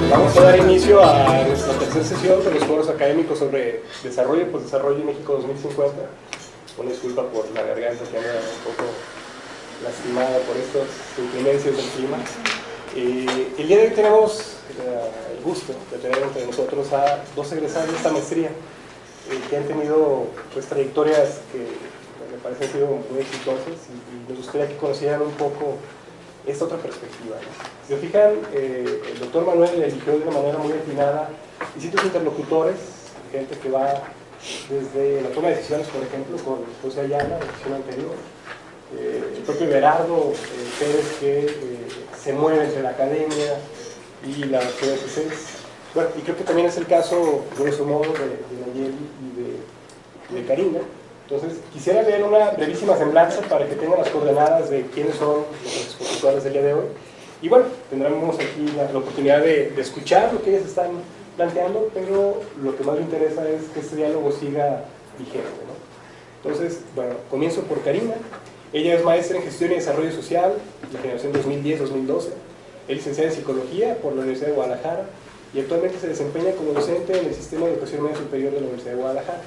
Vamos a dar inicio a nuestra tercera sesión de los foros académicos sobre desarrollo, pues desarrollo en México 2050. Una disculpa por la garganta que anda un poco lastimada por estas inclemencias del clima. El día de hoy tenemos el gusto de tener entre nosotros a dos egresados de esta maestría que han tenido pues, trayectorias que me parecen sido muy exitosas y nos gustaría que conocieran un poco esta otra perspectiva, ¿no? Si se fijan, el doctor Manuel eligió de una manera muy atinada distintos interlocutores, gente que va desde la toma de decisiones, por ejemplo, con José Ayala, la decisión anterior, el propio Berardo Pérez, que se mueve entre la academia y las USCs. Bueno, y creo que también es el caso, de grosso modo, de Nayeli y de Karina. Entonces, quisiera leer una brevísima semblanza para que tengan las coordenadas de quiénes son los expositores del día de hoy. Y bueno, tendremos aquí la oportunidad de escuchar lo que ellos están planteando, pero lo que más me interesa es que este diálogo siga vigente, ¿no? Entonces, bueno, comienzo por Karina. Ella es maestra en Gestión y Desarrollo Social de generación 2010-2012. Es licenciada en Psicología por la Universidad de Guadalajara y actualmente se desempeña como docente en el Sistema de Educación Media Superior de la Universidad de Guadalajara,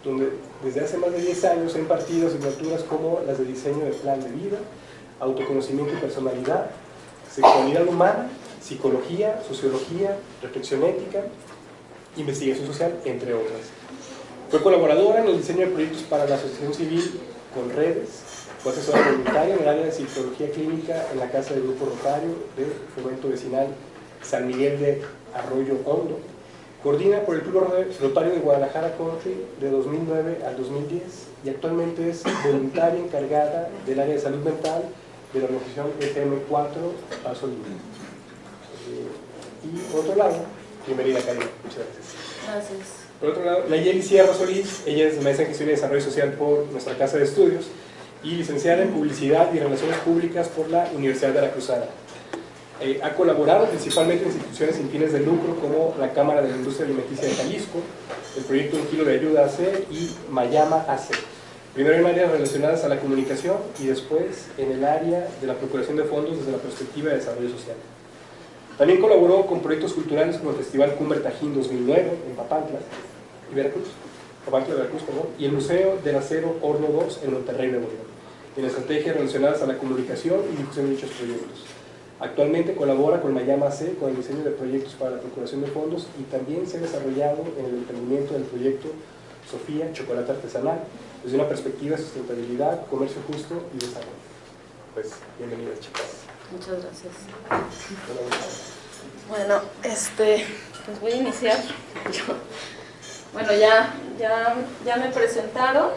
donde desde hace más de 10 años ha impartido asignaturas como las de diseño de plan de vida, autoconocimiento y personalidad, sexualidad humana, psicología, sociología, reflexión ética, investigación social, entre otras. Fue colaboradora en el diseño de proyectos para la asociación civil con redes, fue asesora voluntaria en el área de psicología clínica en la Casa del Grupo Rotario de Fomento Vecinal San Miguel de Arroyo Hondo. Coordina por el Club Rotario de Guadalajara Country de 2009 al 2010 y actualmente es voluntaria encargada del área de salud mental de la organización FM4 Paso Libre. Y por otro lado, bienvenida Karina, muchas gracias. Gracias. Por otro lado, Nayeli Sierra Solís, ella es maestra en Gestión y Desarrollo Social por nuestra Casa de Estudios y licenciada en Publicidad y Relaciones Públicas por la Universidad de Veracruzana. Ha colaborado principalmente en instituciones sin fines de lucro como la Cámara de la Industria Alimenticia de Jalisco, el proyecto Un Kilo de Ayuda AC y Mayama AC. Primero en áreas relacionadas a la comunicación y después en el área de la procuración de fondos desde la perspectiva de desarrollo social. También colaboró con proyectos culturales como el Festival Cumbre Tajín 2009 en Papantla y Veracruz, y el Museo del Acero Horno 2 en Monterrey, Nuevo León, en estrategias relacionadas a la comunicación y difusión de dichos proyectos. Actualmente colabora con Mayama C con el diseño de proyectos para la procuración de fondos y también se ha desarrollado en el emprendimiento del proyecto Sofía Chocolate Artesanal desde una perspectiva de sustentabilidad, comercio justo y desarrollo. Pues, bienvenidas, chicas. Muchas gracias. Bueno, pues voy a iniciar. Bueno, ya me presentaron.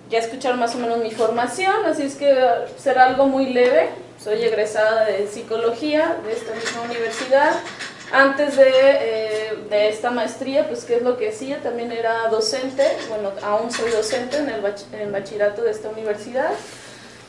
Ya escucharon más o menos mi formación, así es que será algo muy leve. Soy egresada de Psicología de esta misma universidad. Antes de esta maestría, pues qué es lo que hacía, también era docente, bueno, aún soy docente en el bachillerato de esta universidad.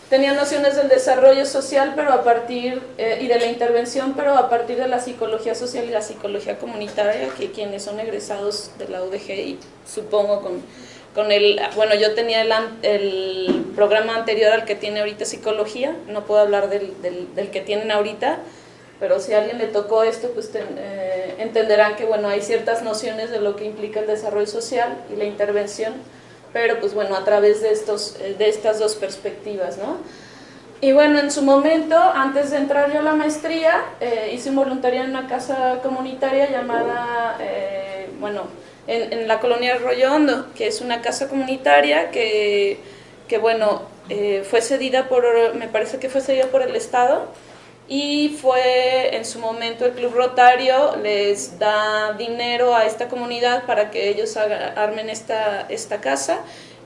Tenía nociones del desarrollo social pero a partir, y de la intervención, pero a partir de la psicología social y la psicología comunitaria, que quienes son egresados de la UDG, y supongo con el, bueno, yo tenía el programa anterior al que tiene ahorita psicología, no puedo hablar del que tienen ahorita, pero si a alguien le tocó esto, pues entenderán que bueno, hay ciertas nociones de lo que implica el desarrollo social y la intervención, pero pues bueno, a través de estas dos perspectivas, ¿no? Y bueno, en su momento, antes de entrar yo a la maestría, hice un voluntariado en una casa comunitaria llamada, bueno, en la colonia Arroyo Hondo, que es una casa comunitaria que bueno, fue cedida me parece que fue cedida por el Estado, y fue en su momento el Club Rotario les da dinero a esta comunidad para que ellos armen esta casa,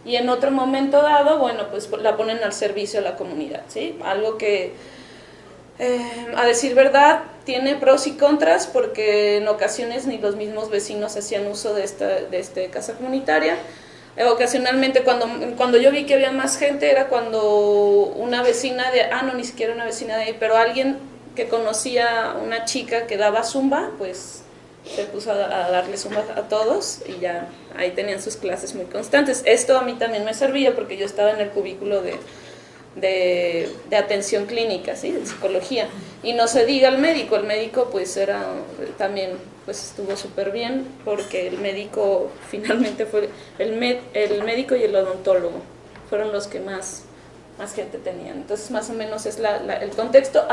y en otro momento dado, bueno, pues la ponen al servicio de la comunidad, ¿sí? Algo que, a decir verdad, tiene pros y contras, porque en ocasiones ni los mismos vecinos hacían uso de esta casa comunitaria. Ocasionalmente cuando yo vi que había más gente era cuando una vecina no, ni siquiera una vecina de ahí, pero alguien que conocía una chica que daba zumba, pues se puso a darle Zumba a todos y ya ahí tenían sus clases muy constantes. Esto a mí también me servía porque yo estaba en el cubículo de atención clínica, ¿sí? De psicología, y no se diga el médico pues era también, pues estuvo súper bien porque el médico finalmente fue el médico y el odontólogo fueron los que más gente tenían. Entonces más o menos es el contexto,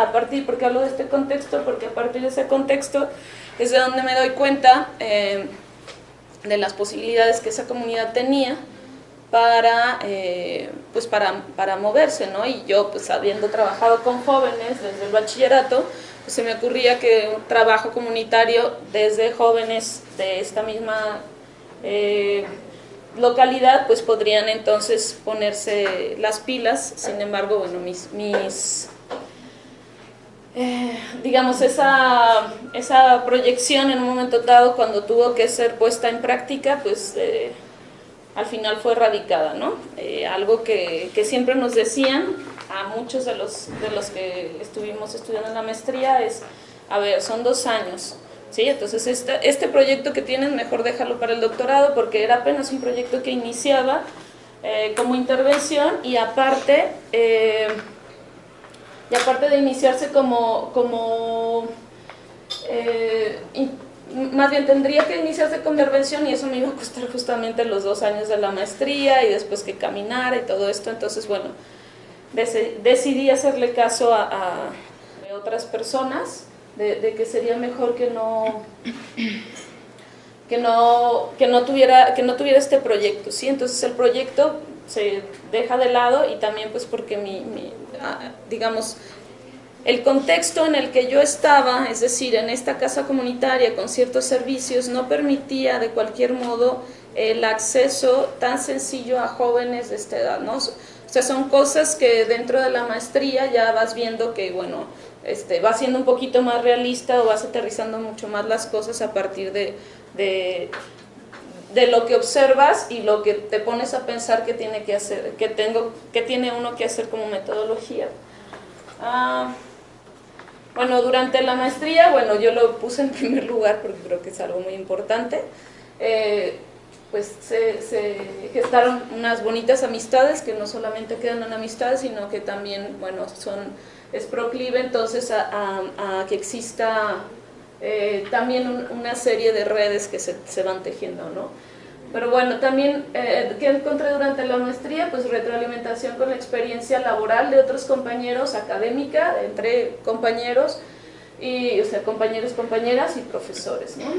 ¿por qué hablo de este contexto? Porque a partir de ese contexto es de donde me doy cuenta de las posibilidades que esa comunidad tenía para moverse, ¿no? Y yo, pues habiendo trabajado con jóvenes desde el bachillerato, pues se me ocurría que un trabajo comunitario desde jóvenes de esta misma localidad, pues podrían entonces ponerse las pilas. Sin embargo, bueno, digamos, esa proyección en un momento dado, cuando tuvo que ser puesta en práctica, pues al final fue erradicada, ¿no? Algo que siempre nos decían a muchos de los que estuvimos estudiando en la maestría es, a ver, son 2 años, ¿sí? Entonces este proyecto que tienen, mejor déjalo para el doctorado, porque era apenas un proyecto que iniciaba como intervención y aparte de iniciarse más bien tendría que iniciarse con intervención y eso me iba a costar justamente los 2 años de la maestría y después que caminara y todo esto. Entonces, bueno, decidí hacerle caso a otras personas de que sería mejor que no tuviera este proyecto, ¿sí? Entonces el proyecto se deja de lado y también pues porque digamos, el contexto en el que yo estaba, es decir, en esta casa comunitaria con ciertos servicios, no permitía de cualquier modo el acceso tan sencillo a jóvenes de esta edad, ¿no? O sea, son cosas que dentro de la maestría ya vas viendo que, bueno, vas siendo un poquito más realista o vas aterrizando mucho más las cosas a partir de lo que observas y lo que te pones a pensar que tiene que hacer, que tiene uno que hacer como metodología. Bueno, durante la maestría, bueno, yo lo puse en primer lugar porque creo que es algo muy importante. Pues se gestaron unas bonitas amistades que no solamente quedan en amistades, sino que también, bueno, es proclive entonces a que exista también una serie de redes que se van tejiendo, ¿no? Pero bueno, también, ¿qué encontré durante la maestría? Pues retroalimentación con la experiencia laboral de otros compañeros, académica, entre compañeros, o sea, compañeros, compañeras y profesores, ¿no?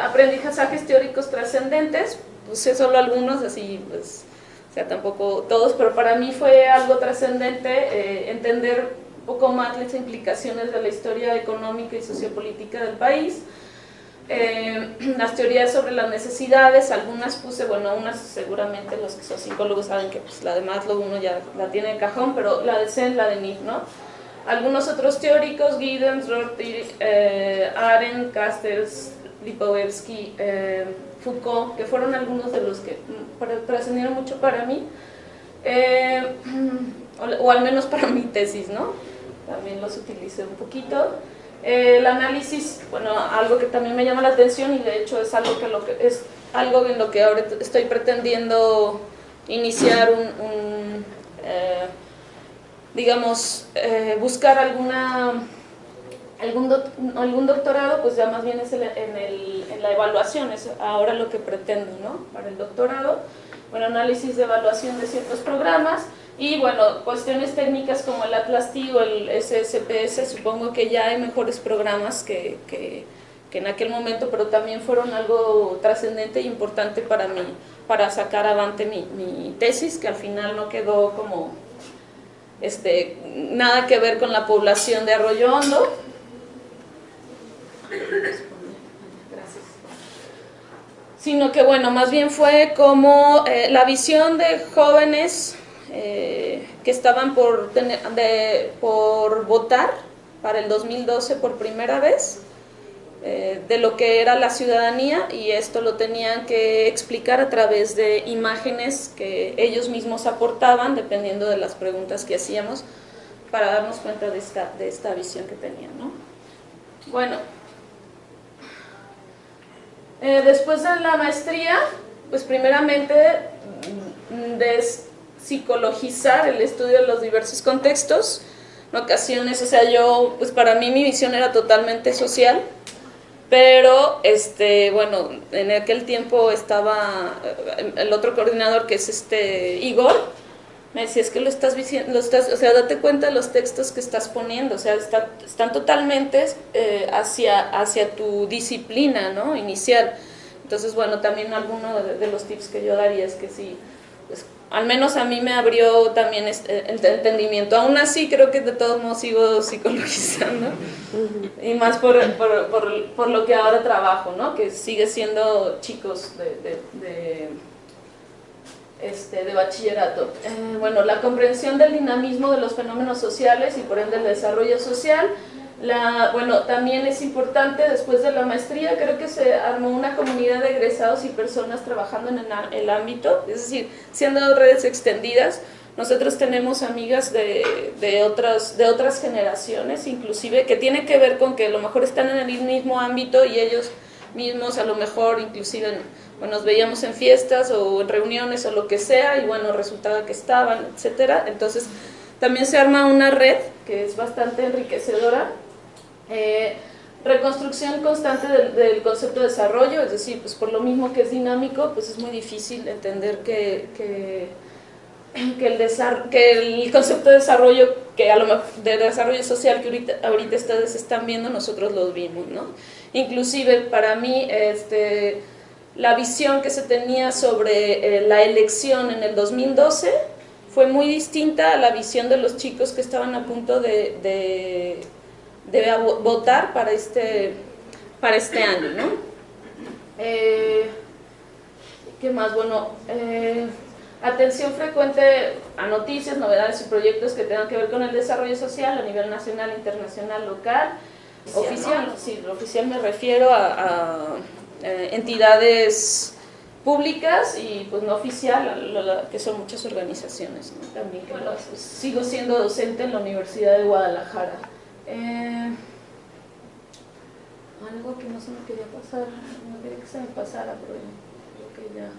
Aprendizajes teóricos trascendentes, puse solo algunos, así, pues, o sea, tampoco todos, pero para mí fue algo trascendente entender un poco más las implicaciones de la historia económica y sociopolítica del país. Las teorías sobre las necesidades, algunas puse, bueno, unas seguramente los que son psicólogos saben que pues, la de Maslow uno ya la tiene de cajón, pero la de Sen, la de Nick, ¿no? Algunos otros teóricos, Giddens, Rorty, Arendt, Castells, Lipovetsky, Foucault, que fueron algunos de los que trascendieron mucho para mí, o al menos para mi tesis, ¿no? También los utilicé un poquito. El análisis, bueno, algo que también me llama la atención y de hecho es algo en lo que ahora estoy pretendiendo iniciar digamos, buscar algún doctorado, pues ya más bien es en la evaluación, es ahora lo que pretendo, ¿no? Para el doctorado, bueno, análisis de evaluación de ciertos programas. Y bueno, cuestiones técnicas como el Atlas-T o el SSPS, supongo que ya hay mejores programas que en aquel momento, pero también fueron algo trascendente e importante para mí, para sacar adelante mi tesis, que al final no quedó como nada que ver con la población de Arroyo Hondo. Gracias. Sino que bueno, más bien fue como la visión de jóvenes que estaban por votar para el 2012 por primera vez, de lo que era la ciudadanía, y esto lo tenían que explicar a través de imágenes que ellos mismos aportaban, dependiendo de las preguntas que hacíamos, para darnos cuenta de esta visión que tenían, ¿no? Bueno, Después de la maestría, pues primeramente psicologizar el estudio de los diversos contextos. En ocasiones, o sea, pues para mí mi visión era totalmente social, pero bueno, en aquel tiempo estaba el otro coordinador, que es Igor, me decía, es que lo estás, o sea, date cuenta de los textos que estás poniendo, o sea, están totalmente hacia tu disciplina, ¿no?, inicial. Entonces, bueno, también alguno de los tips que yo daría es que sí, pues, al menos a mí me abrió también el entendimiento. Aún así, creo que de todos modos sigo psicologizando, y más por lo que ahora trabajo, ¿no?, que sigue siendo chicos de bachillerato. Bueno, la comprensión del dinamismo de los fenómenos sociales y por ende el desarrollo social. Bueno, también es importante, después de la maestría, creo que se armó una comunidad de egresados y personas trabajando en el ámbito, es decir, se han dado redes extendidas. Nosotros tenemos amigas de otras generaciones, inclusive, que tiene que ver con que a lo mejor están en el mismo ámbito y ellos mismos a lo mejor inclusive nos veíamos en fiestas o en reuniones o lo que sea, y bueno, resultaba que estaban, etcétera. Entonces también se arma una red que es bastante enriquecedora. Reconstrucción constante del concepto de desarrollo, es decir, pues por lo mismo que es dinámico, pues es muy difícil entender que el concepto de desarrollo, que a lo mejor de desarrollo social que ahorita ustedes están viendo, nosotros lo vimos, ¿no? Inclusive para mí la visión que se tenía sobre la elección en el 2012 fue muy distinta a la visión de los chicos que estaban a punto de votar para este año, ¿no? ¿Qué más? Bueno, atención frecuente a noticias, novedades y proyectos que tengan que ver con el desarrollo social a nivel nacional, internacional, local. Oficial, ¿no? Sí, lo oficial me refiero a entidades públicas, y pues no oficial, que son muchas organizaciones, ¿no? También, bueno, pues, sigo siendo docente en la Universidad de Guadalajara. Algo que no se me quería pasar, no quería que se me pasara, pero creo que ya.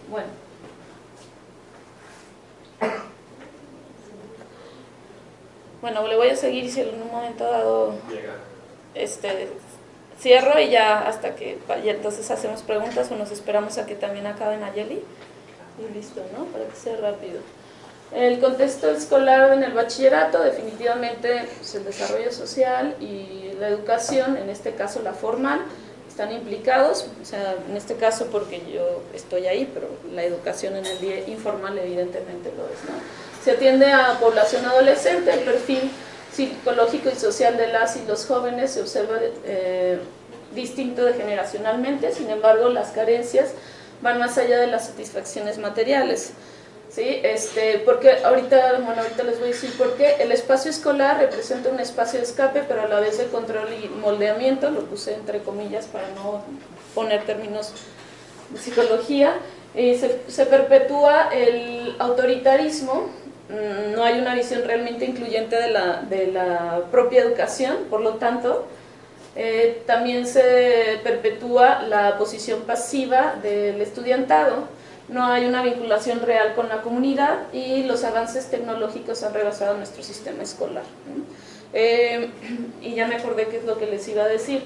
Bueno. Bueno, le voy a seguir si en un momento dado cierro, y ya hasta que ya entonces hacemos preguntas o nos esperamos a que también acabe Nayeli y listo, ¿no? Para que sea rápido. El contexto escolar en el bachillerato, definitivamente pues, el desarrollo social y la educación, en este caso la formal, están implicados, o sea, en este caso porque yo estoy ahí, pero la educación en el día informal evidentemente lo es, ¿no? Se atiende a población adolescente, el perfil psicológico y social de las y los jóvenes se observa distinto de generacionalmente, sin embargo las carencias van más allá de las satisfacciones materiales, ¿sí? Porque ahorita les voy a decir por qué. El espacio escolar representa un espacio de escape, pero a la vez de control y moldeamiento, lo puse entre comillas para no poner términos de psicología. Se perpetúa el autoritarismo, no hay una visión realmente incluyente de la propia educación, por lo tanto, también se perpetúa la posición pasiva del estudiantado, no hay una vinculación real con la comunidad y los avances tecnológicos han rebasado nuestro sistema escolar. Y ya me acordé qué es lo que les iba a decir.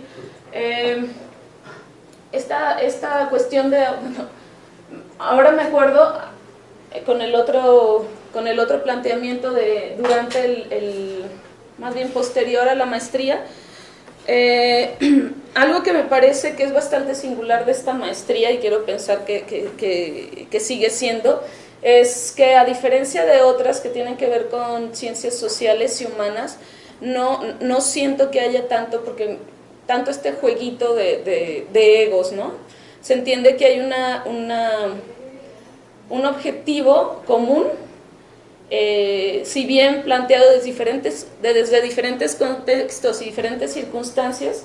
Esta cuestión de... Bueno, ahora me acuerdo con el otro planteamiento durante más bien posterior a la maestría, algo que me parece que es bastante singular de esta maestría, y quiero pensar que sigue siendo, es que a diferencia de otras que tienen que ver con ciencias sociales y humanas, no siento que haya tanto este jueguito de egos, ¿no? Se entiende que hay un objetivo común, si bien planteado desde diferentes contextos y diferentes circunstancias.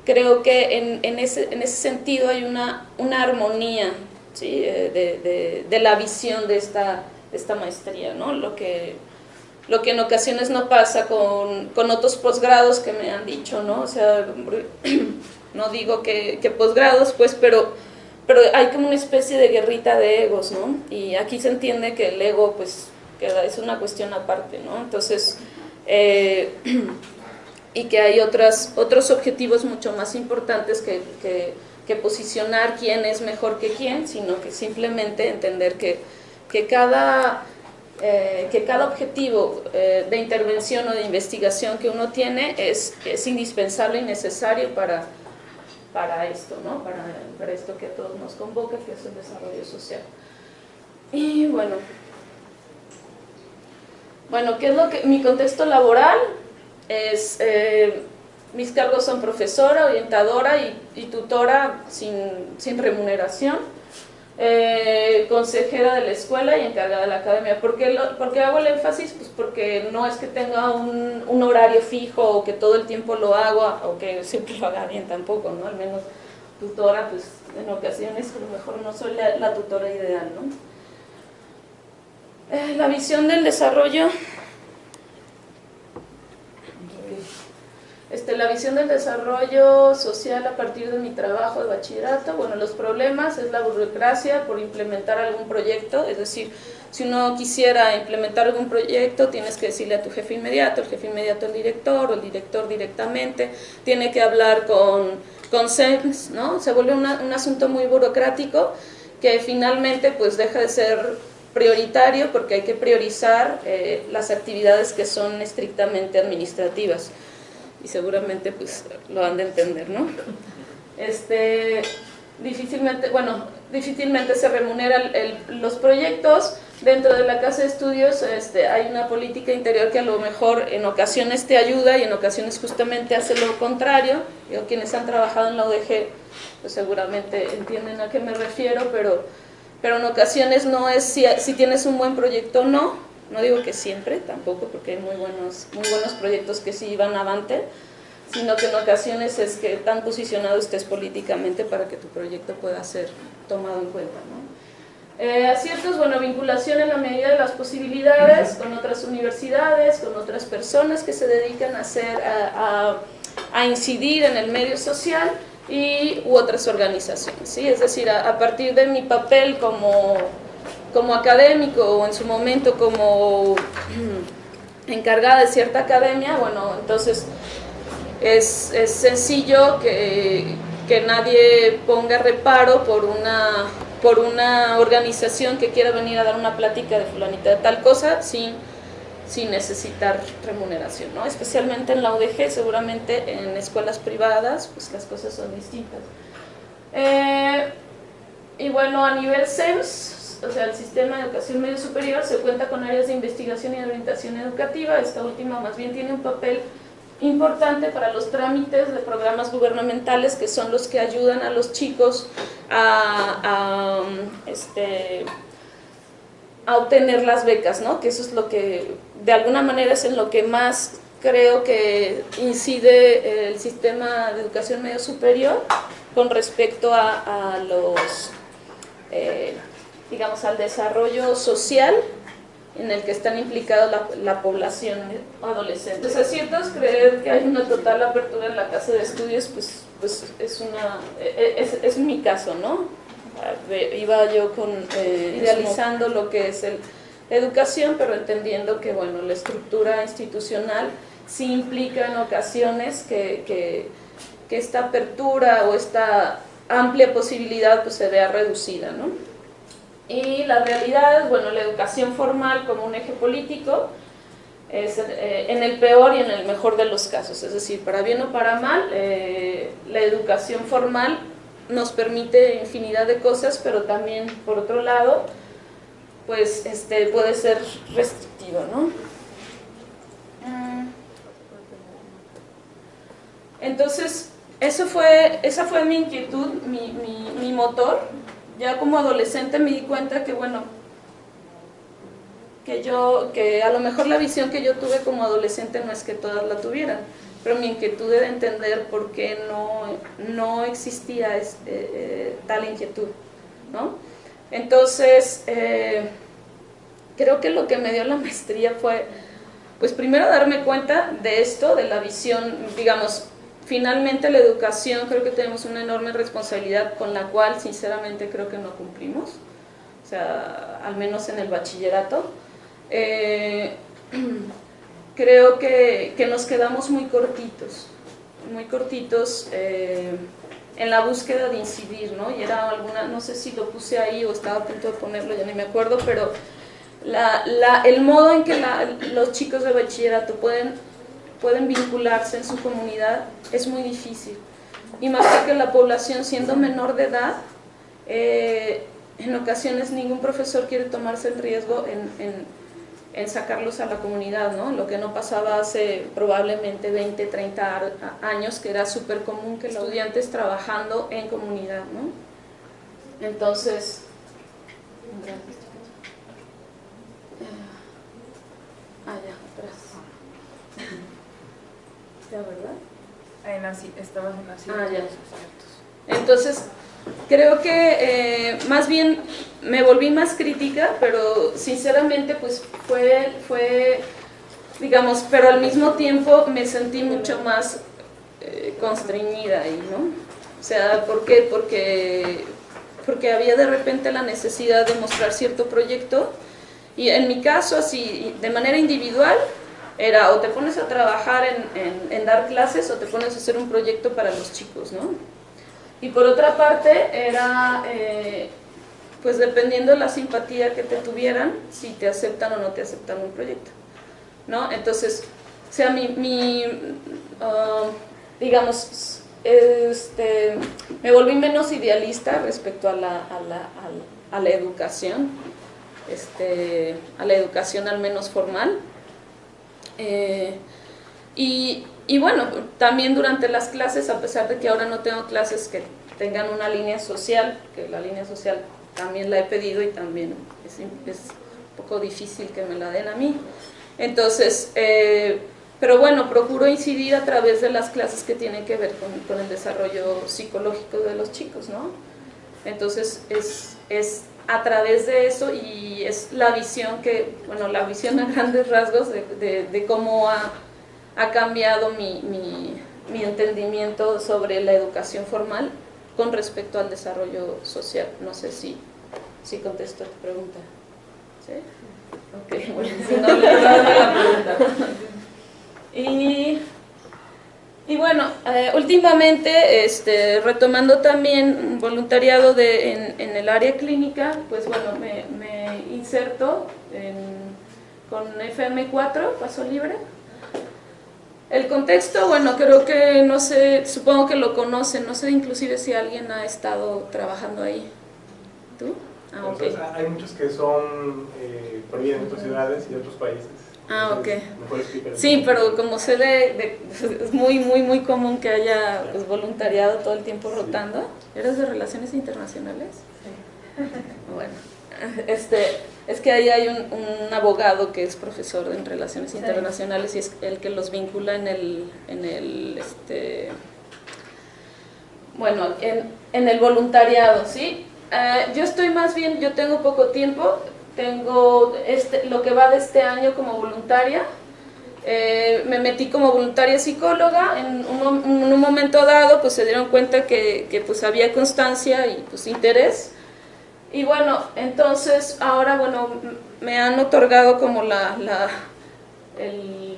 Creo que en ese sentido hay una armonía, ¿sí? de la visión de esta maestría, ¿no? Lo que en ocasiones no pasa con otros posgrados que me han dicho, ¿no? O sea, no digo que posgrados, pues, pero hay como una especie de guerrita de egos, ¿no? Y aquí se entiende que el ego, pues, es una cuestión aparte, ¿no? Entonces, y que hay otros objetivos mucho más importantes que posicionar quién es mejor que quién, sino que simplemente entender que cada objetivo de intervención o de investigación que uno tiene es indispensable y necesario para esto, ¿no? Para esto que a todos nos convoca, que es el desarrollo social. Y bueno, ¿qué es lo que mi contexto laboral? Es, mis cargos son profesora, orientadora y tutora sin remuneración, consejera de la escuela y encargada de la academia. ¿Por qué hago el énfasis? Pues porque no es que tenga un horario fijo o que todo el tiempo lo hago o que siempre lo haga bien tampoco, ¿no? Al menos tutora, pues en ocasiones a lo mejor no soy la tutora ideal, ¿no? La visión del desarrollo. La visión del desarrollo social a partir de mi trabajo de bachillerato, bueno, los problemas es la burocracia por implementar algún proyecto, es decir, si uno quisiera implementar algún proyecto, tienes que decirle a tu jefe inmediato, el jefe inmediato al director, o el director directamente, tiene que hablar con SEMS, ¿no? Se vuelve un asunto muy burocrático que finalmente pues deja de ser prioritario porque hay que priorizar las actividades que son estrictamente administrativas. Y seguramente pues lo han de entender, ¿no? Difícilmente se remuneran los proyectos. Dentro de la casa de estudios hay una política interior que a lo mejor en ocasiones te ayuda y en ocasiones justamente hace lo contrario. Yo, quienes han trabajado en la UDG pues seguramente entienden a qué me refiero, pero en ocasiones no es si tienes un buen proyecto o no. No digo que siempre, tampoco, porque hay muy buenos proyectos que sí van avante, sino que en ocasiones es que tan posicionado estés políticamente para que tu proyecto pueda ser tomado en cuenta, ¿no? Aciertos, vinculación en la medida de las posibilidades con otras universidades, con otras personas que se dedican a incidir en el medio social u otras organizaciones, ¿sí? Es decir, a partir de mi papel como académico o en su momento como encargada de cierta academia, entonces es sencillo que nadie ponga reparo por una organización que quiera venir a dar una plática de fulanita de tal cosa sin necesitar remuneración, ¿no? Especialmente en la UDG, seguramente en escuelas privadas pues las cosas son distintas. Y a nivel SEMS, o sea, el Sistema de Educación Medio Superior, se cuenta con áreas de investigación y de orientación educativa. Esta última más bien tiene un papel importante para los trámites de programas gubernamentales, que son los que ayudan a los chicos a obtener las becas, ¿no? Que eso es lo que, de alguna manera, es en lo que más creo que incide el Sistema de Educación Medio Superior con respecto a los... al desarrollo social en el que están implicados la población adolescente. Los aciertos, creer que hay una total apertura en la casa de estudios, pues es mi caso, ¿no? Iba yo idealizando lo que es la educación, pero entendiendo que, la estructura institucional sí implica en ocasiones que esta apertura o esta amplia posibilidad pues se vea reducida, ¿no? Y la realidad, la educación formal como un eje político es en el peor y en el mejor de los casos, es decir, para bien o para mal, la educación formal nos permite infinidad de cosas, pero también, por otro lado, pues puede ser restrictivo, ¿no? Entonces, esa fue mi inquietud, mi motor. Ya como adolescente me di cuenta que a lo mejor la visión que yo tuve como adolescente no es que todas la tuvieran, pero mi inquietud era entender por qué no existía tal inquietud, ¿no? Entonces, creo que lo que me dio la maestría fue, pues primero darme cuenta de esto, de la visión, digamos, finalmente la educación, creo que tenemos una enorme responsabilidad con la cual sinceramente creo que no cumplimos, o sea, al menos en el bachillerato. Creo que nos quedamos muy cortitos en la búsqueda de incidir, ¿no? Y era alguna, no sé si lo puse ahí o estaba a punto de ponerlo, ya ni me acuerdo, pero el modo en que los chicos de bachillerato pueden vincularse en su comunidad es muy difícil. Y más que la población siendo menor de edad, en ocasiones ningún profesor quiere tomarse el riesgo en sacarlos a la comunidad, ¿no? Lo que no pasaba hace probablemente 20, 30 años, que era súper común que los estudiantes trabajando en comunidad, ¿no? Entonces, ya, atrás. Ya, ¿verdad? Estabas en la Ah, ya. Entonces, creo que más bien me volví más crítica, pero sinceramente pues fue, digamos, pero al mismo tiempo me sentí mucho más constreñida ahí, ¿no? O sea, ¿por qué? Porque había de repente la necesidad de mostrar cierto proyecto, y en mi caso, así, de manera individual, era o te pones a trabajar en dar clases o te pones a hacer un proyecto para los chicos, ¿no? Y por otra parte era, pues dependiendo de la simpatía que te tuvieran, si te aceptan o no te aceptan un proyecto, ¿no? Entonces, o sea, digamos, me volví menos idealista respecto a la educación, a la educación al menos formal. Y bueno, también durante las clases, a pesar de que ahora no tengo clases que tengan una línea social, que la línea social también la he pedido y también es un poco difícil que me la den a mí. Entonces, pero bueno, procuro incidir a través de las clases que tienen que ver con el desarrollo psicológico de los chicos, ¿no? Entonces, es a través de eso, y es la visión la visión a grandes rasgos de cómo ha cambiado mi entendimiento sobre la educación formal con respecto al desarrollo social. No sé si contesto a tu pregunta. ¿Sí? Ok, bueno, si no, le doy la pregunta. Y bueno, últimamente, retomando también voluntariado en el área clínica, pues bueno, me inserto con FM4, Paso Libre. El contexto, bueno, creo que, no sé, supongo que lo conocen, no sé inclusive si alguien ha estado trabajando ahí. ¿Tú? Ah, ok. Entonces, hay muchos que son provienen de otras ciudades y de otros países. Ah, ok. Mejor explicar. Sí, pero como sé es muy común que haya pues, voluntariado todo el tiempo rotando. ¿Eres de Relaciones Internacionales? Sí. Bueno, es que ahí hay un abogado que es profesor en Relaciones Internacionales y es el que los vincula en el voluntariado, ¿sí? Yo estoy más bien, yo tengo poco tiempo, tengo lo que va de este año como voluntaria. Me metí como voluntaria psicóloga. En un momento dado pues se dieron cuenta que pues había constancia y pues interés, y bueno, entonces ahora bueno me han otorgado como el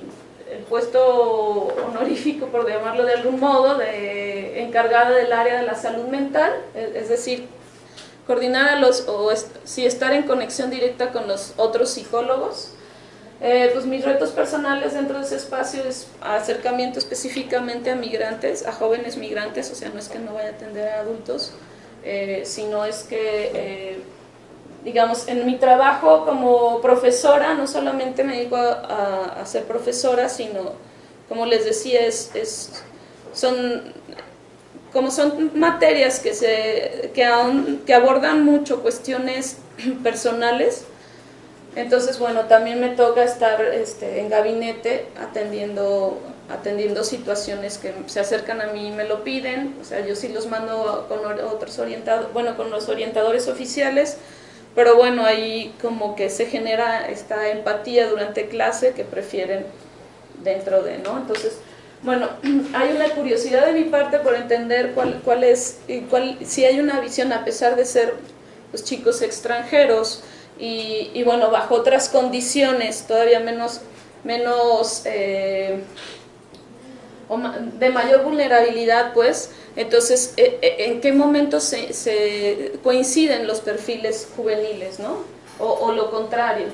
puesto honorífico, por llamarlo de algún modo, de encargada del área de la salud mental, es decir, coordinar estar en conexión directa con los otros psicólogos. Pues mis retos personales dentro de ese espacio es acercamiento específicamente a migrantes, a jóvenes migrantes, o sea, no es que no vaya a atender a adultos, sino es que, digamos, en mi trabajo como profesora, no solamente me dedico a ser profesora, sino, como les decía, son materias que abordan mucho cuestiones personales. Entonces, bueno, también me toca estar en gabinete atendiendo situaciones que se acercan a mí y me lo piden. O sea, yo sí los mando con con los orientadores oficiales, pero bueno, ahí como que se genera esta empatía durante clase que prefieren dentro de, ¿no? Entonces, Bueno, hay una curiosidad de mi parte por entender si hay una visión, a pesar de ser pues, chicos extranjeros y bueno, bajo otras condiciones todavía de mayor vulnerabilidad, pues, entonces, ¿en qué momento se coinciden los perfiles juveniles, ¿no? O lo contrario.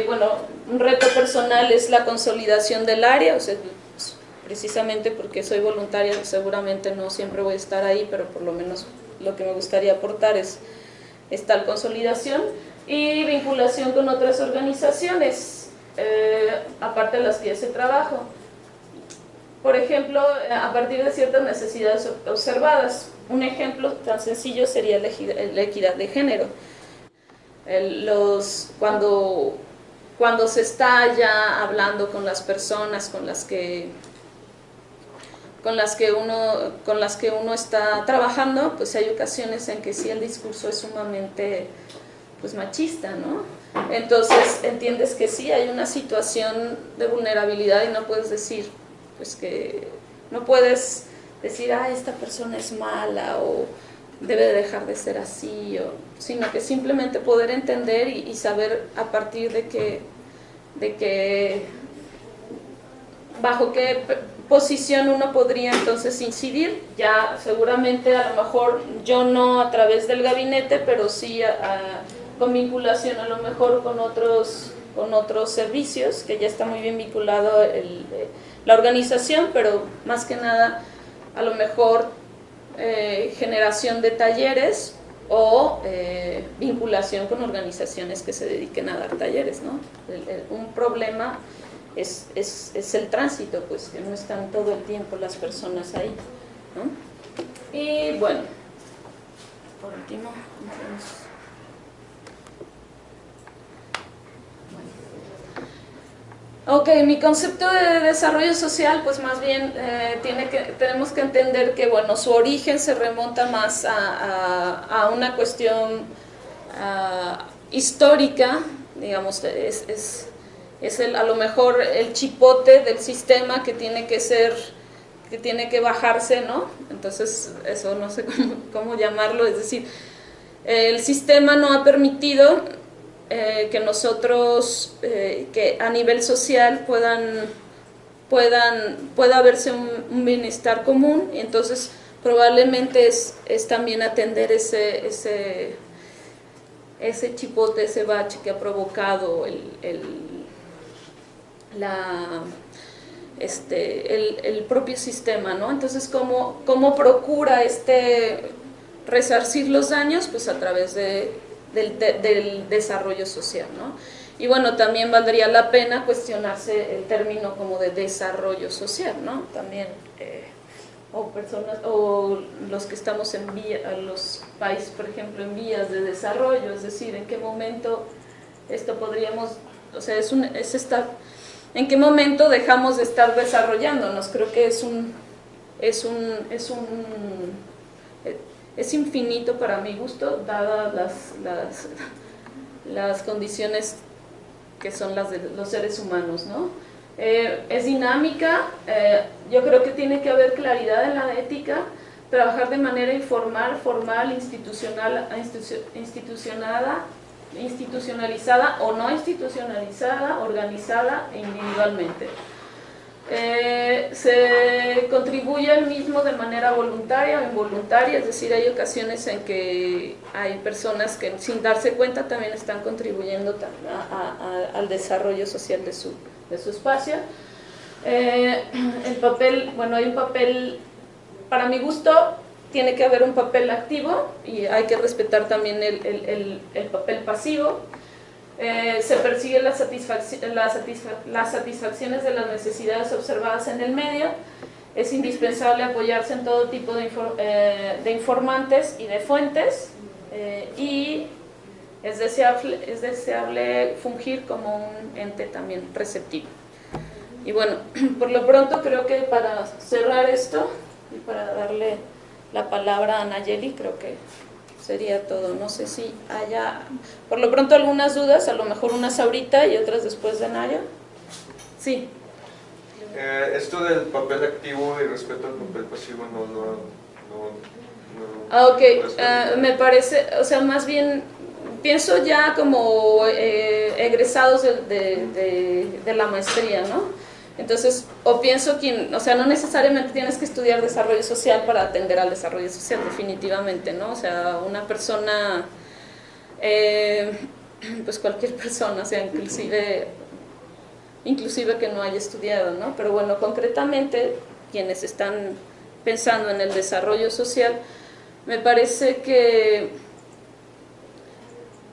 Bueno, un reto personal es la consolidación del área, o sea, precisamente porque soy voluntaria, seguramente no siempre voy a estar ahí, pero por lo menos lo que me gustaría aportar es tal consolidación y vinculación con otras organizaciones, aparte de las que ya se trabajo. Por ejemplo, a partir de ciertas necesidades observadas. Un ejemplo tan sencillo sería la equidad de género. Cuando se está ya hablando con las personas con las que uno está trabajando, pues hay ocasiones en que sí el discurso es sumamente pues machista, ¿no? Entonces entiendes que sí hay una situación de vulnerabilidad y no puedes decir esta persona es mala o debe dejar de ser así, sino que simplemente poder entender y saber a partir de que bajo qué posición uno podría entonces incidir. Ya seguramente a lo mejor yo no a través del gabinete, pero sí con vinculación a lo mejor con otros servicios, que ya está muy bien vinculado la organización, pero más que nada a lo mejor generación de talleres o vinculación con organizaciones que se dediquen a dar talleres, ¿no? Un problema es el tránsito, pues que no están todo el tiempo las personas ahí, ¿no? Y bueno, por último, ok, mi concepto de desarrollo social, pues más bien tenemos que entender que, bueno, su origen se remonta más a una cuestión histórica, digamos, es a lo mejor el chipote del sistema que tiene que bajarse, ¿no? Entonces, eso no sé cómo llamarlo, es decir, el sistema no ha permitido que nosotros, que a nivel social pueda haberse un bienestar común, y entonces probablemente es también atender ese chipote, ese bache que ha provocado el propio sistema, ¿no? Entonces, ¿cómo procura resarcir los daños? Pues a través del desarrollo social, ¿no? Y bueno, también valdría la pena cuestionarse el término como de desarrollo social, ¿no? También, o los que estamos los países, por ejemplo, en vías de desarrollo, es decir, en qué momento esto podríamos, o sea, ¿en qué momento dejamos de estar desarrollándonos? Creo que es infinito para mi gusto, dadas las condiciones que son las de los seres humanos, ¿no? Es dinámica, yo creo que tiene que haber claridad en la ética, trabajar de manera informal, formal, institucionalizada o no institucionalizada, organizada e individualmente. Se contribuye al mismo de manera voluntaria o involuntaria, es decir, hay ocasiones en que hay personas que sin darse cuenta también están contribuyendo al desarrollo social de su espacio. El papel, bueno, hay un papel, para mi gusto, tiene que haber un papel activo y hay que respetar también el papel pasivo. Se persigue las satisfacciones de las necesidades observadas en el medio. Es indispensable apoyarse en todo tipo de informantes y de fuentes, y es deseable fungir como un ente también receptivo. Y bueno, por lo pronto creo que para cerrar esto y para darle la palabra a Nayeli, creo que sería todo. No sé si haya, por lo pronto, algunas dudas, a lo mejor unas ahorita y otras después de Nayo. Sí. Esto del papel activo y respeto al papel pasivo Ok, me parece, o sea, más bien pienso ya como egresados de la maestría, ¿no? Entonces, o pienso que, o sea, no necesariamente tienes que estudiar desarrollo social para atender al desarrollo social, definitivamente, ¿no? O sea, una persona, pues cualquier persona, o sea, inclusive que no haya estudiado, ¿no? Pero bueno, concretamente, quienes están pensando en el desarrollo social, me parece que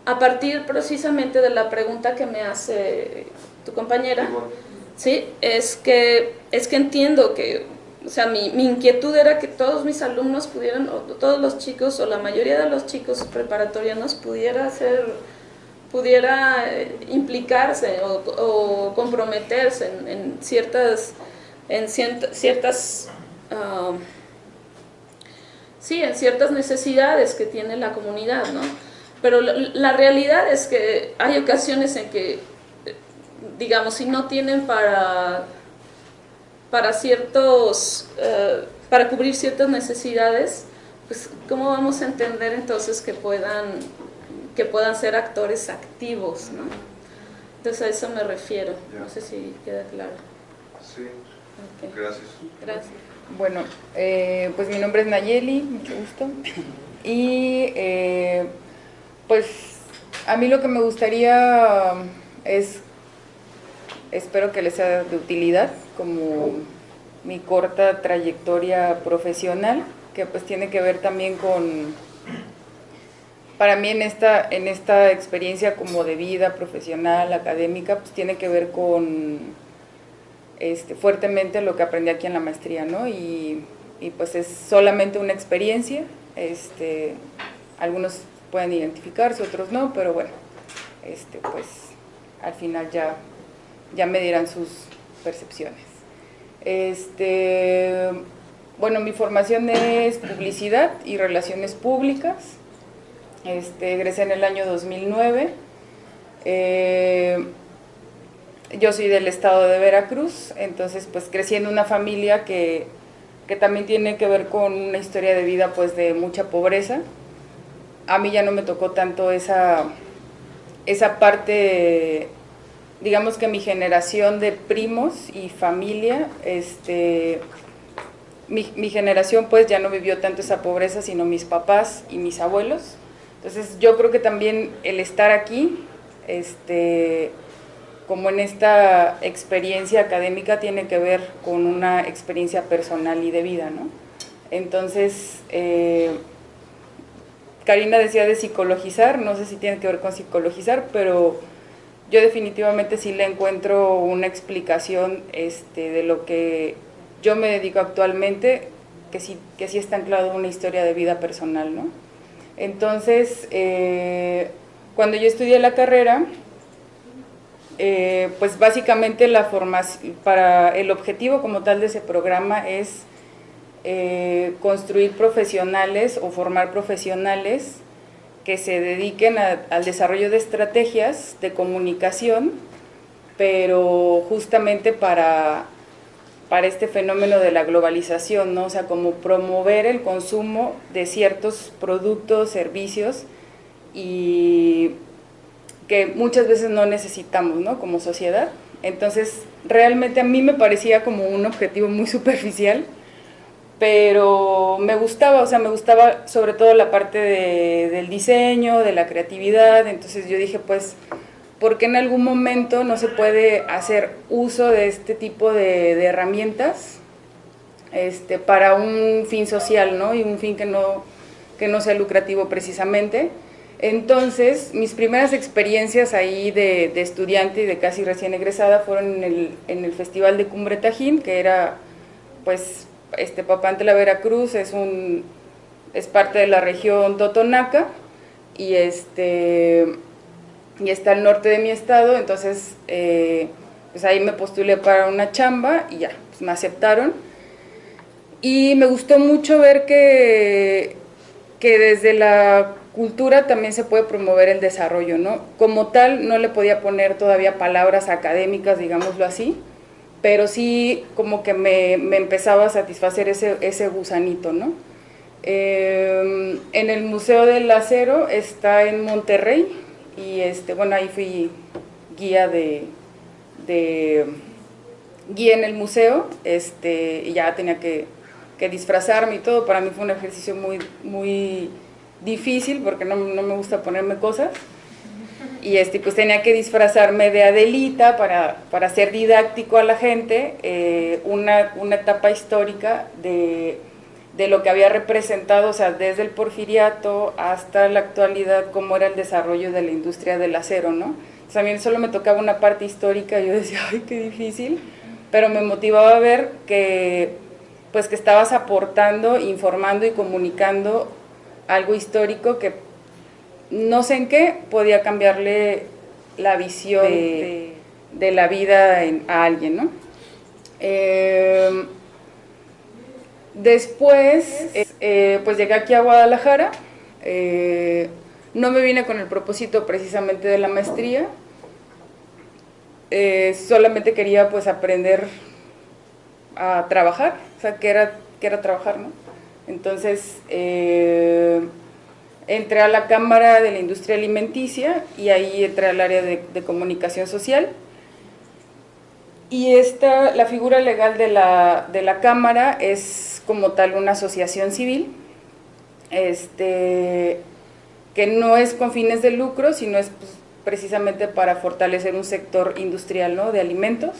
a partir precisamente de la pregunta que me hace tu compañera, sí, es que entiendo que, o sea, mi inquietud era que todos mis alumnos pudieran, o todos los chicos, o la mayoría de los chicos preparatorianos pudiera implicarse o comprometerse en ciertas en ciertas necesidades que tiene la comunidad, ¿no? Pero la realidad es que hay ocasiones en que, digamos, si no tienen para cubrir ciertas necesidades, pues ¿cómo vamos a entender entonces que puedan ser actores activos, ¿no? Entonces a eso me refiero. No sé si queda claro. Sí. Okay. Gracias. Gracias. Bueno, pues mi nombre es Nayeli, mucho gusto. Y pues a mí lo que me gustaría es, espero que les sea de utilidad, como mi corta trayectoria profesional, que pues tiene que ver también con, para mí en esta experiencia como de vida profesional, académica, pues tiene que ver con fuertemente lo que aprendí aquí en la maestría, ¿no? Y pues es solamente una experiencia, algunos pueden identificarse, otros no, pero bueno, pues al final ya me dirán sus percepciones. Bueno, mi formación es publicidad y relaciones públicas, egresé en el año 2009, yo soy del estado de Veracruz, entonces pues crecí en una familia que también tiene que ver con una historia de vida pues de mucha pobreza. A mí ya no me tocó tanto esa parte, digamos que mi generación de primos y familia, mi generación pues ya no vivió tanto esa pobreza, sino mis papás y mis abuelos. Entonces yo creo que también el estar aquí, como en esta experiencia académica, tiene que ver con una experiencia personal y de vida, ¿no? Entonces, Karina decía de psicologizar, no sé si tiene que ver con psicologizar, pero yo definitivamente sí le encuentro una explicación de lo que yo me dedico actualmente, que sí está anclado en una historia de vida personal, ¿no? Entonces, cuando yo estudié la carrera, pues básicamente la formación, para el objetivo como tal de ese programa es construir profesionales o formar profesionales que se dediquen al desarrollo de estrategias de comunicación, pero justamente para este fenómeno de la globalización, ¿no? O sea, como promover el consumo de ciertos productos, servicios, y que muchas veces no necesitamos, ¿no? Como sociedad. Entonces, realmente a mí me parecía como un objetivo muy superficial, pero me gustaba, o sea, me gustaba sobre todo la parte del diseño, de la creatividad. Entonces yo dije, pues, ¿por qué en algún momento no se puede hacer uso de este tipo de herramientas para un fin social, ¿no? Y un fin que no sea lucrativo precisamente. Entonces, mis primeras experiencias ahí de estudiante y de casi recién egresada fueron en el Festival de Cumbre Tajín, que era, pues, Papantla, Veracruz, es parte de la región Totonaca, y está al norte de mi estado. Entonces, pues ahí me postulé para una chamba y ya, pues me aceptaron. Y me gustó mucho ver que desde la cultura también se puede promover el desarrollo, ¿no? Como tal, no le podía poner todavía palabras académicas, digámoslo así, pero sí como que me empezaba a satisfacer ese gusanito, ¿no? En el Museo del Acero está en Monterrey y bueno, ahí fui guía guía en el museo, y ya tenía que disfrazarme y todo. Para mí fue un ejercicio muy, muy difícil porque no me gusta ponerme cosas. Y pues tenía que disfrazarme de Adelita para ser didáctico a la gente, una etapa histórica de lo que había representado, o sea, desde el Porfiriato hasta la actualidad, cómo era el desarrollo de la industria del acero, ¿no? O sea, a mí solo me tocaba una parte histórica y yo decía, ay, qué difícil, pero me motivaba a ver que estabas aportando, informando y comunicando algo histórico que no sé en qué podía cambiarle la visión de la vida a alguien, ¿no? Después, pues llegué aquí a Guadalajara, no me vine con el propósito precisamente de la maestría, solamente quería pues aprender a trabajar, o sea, que era trabajar, ¿no? Entonces, entré a la Cámara de la Industria Alimenticia y ahí entré al área de comunicación social. Y la figura legal de la Cámara es como tal una asociación civil, que no es con fines de lucro, sino es pues, precisamente para fortalecer un sector industrial, ¿no?, de alimentos.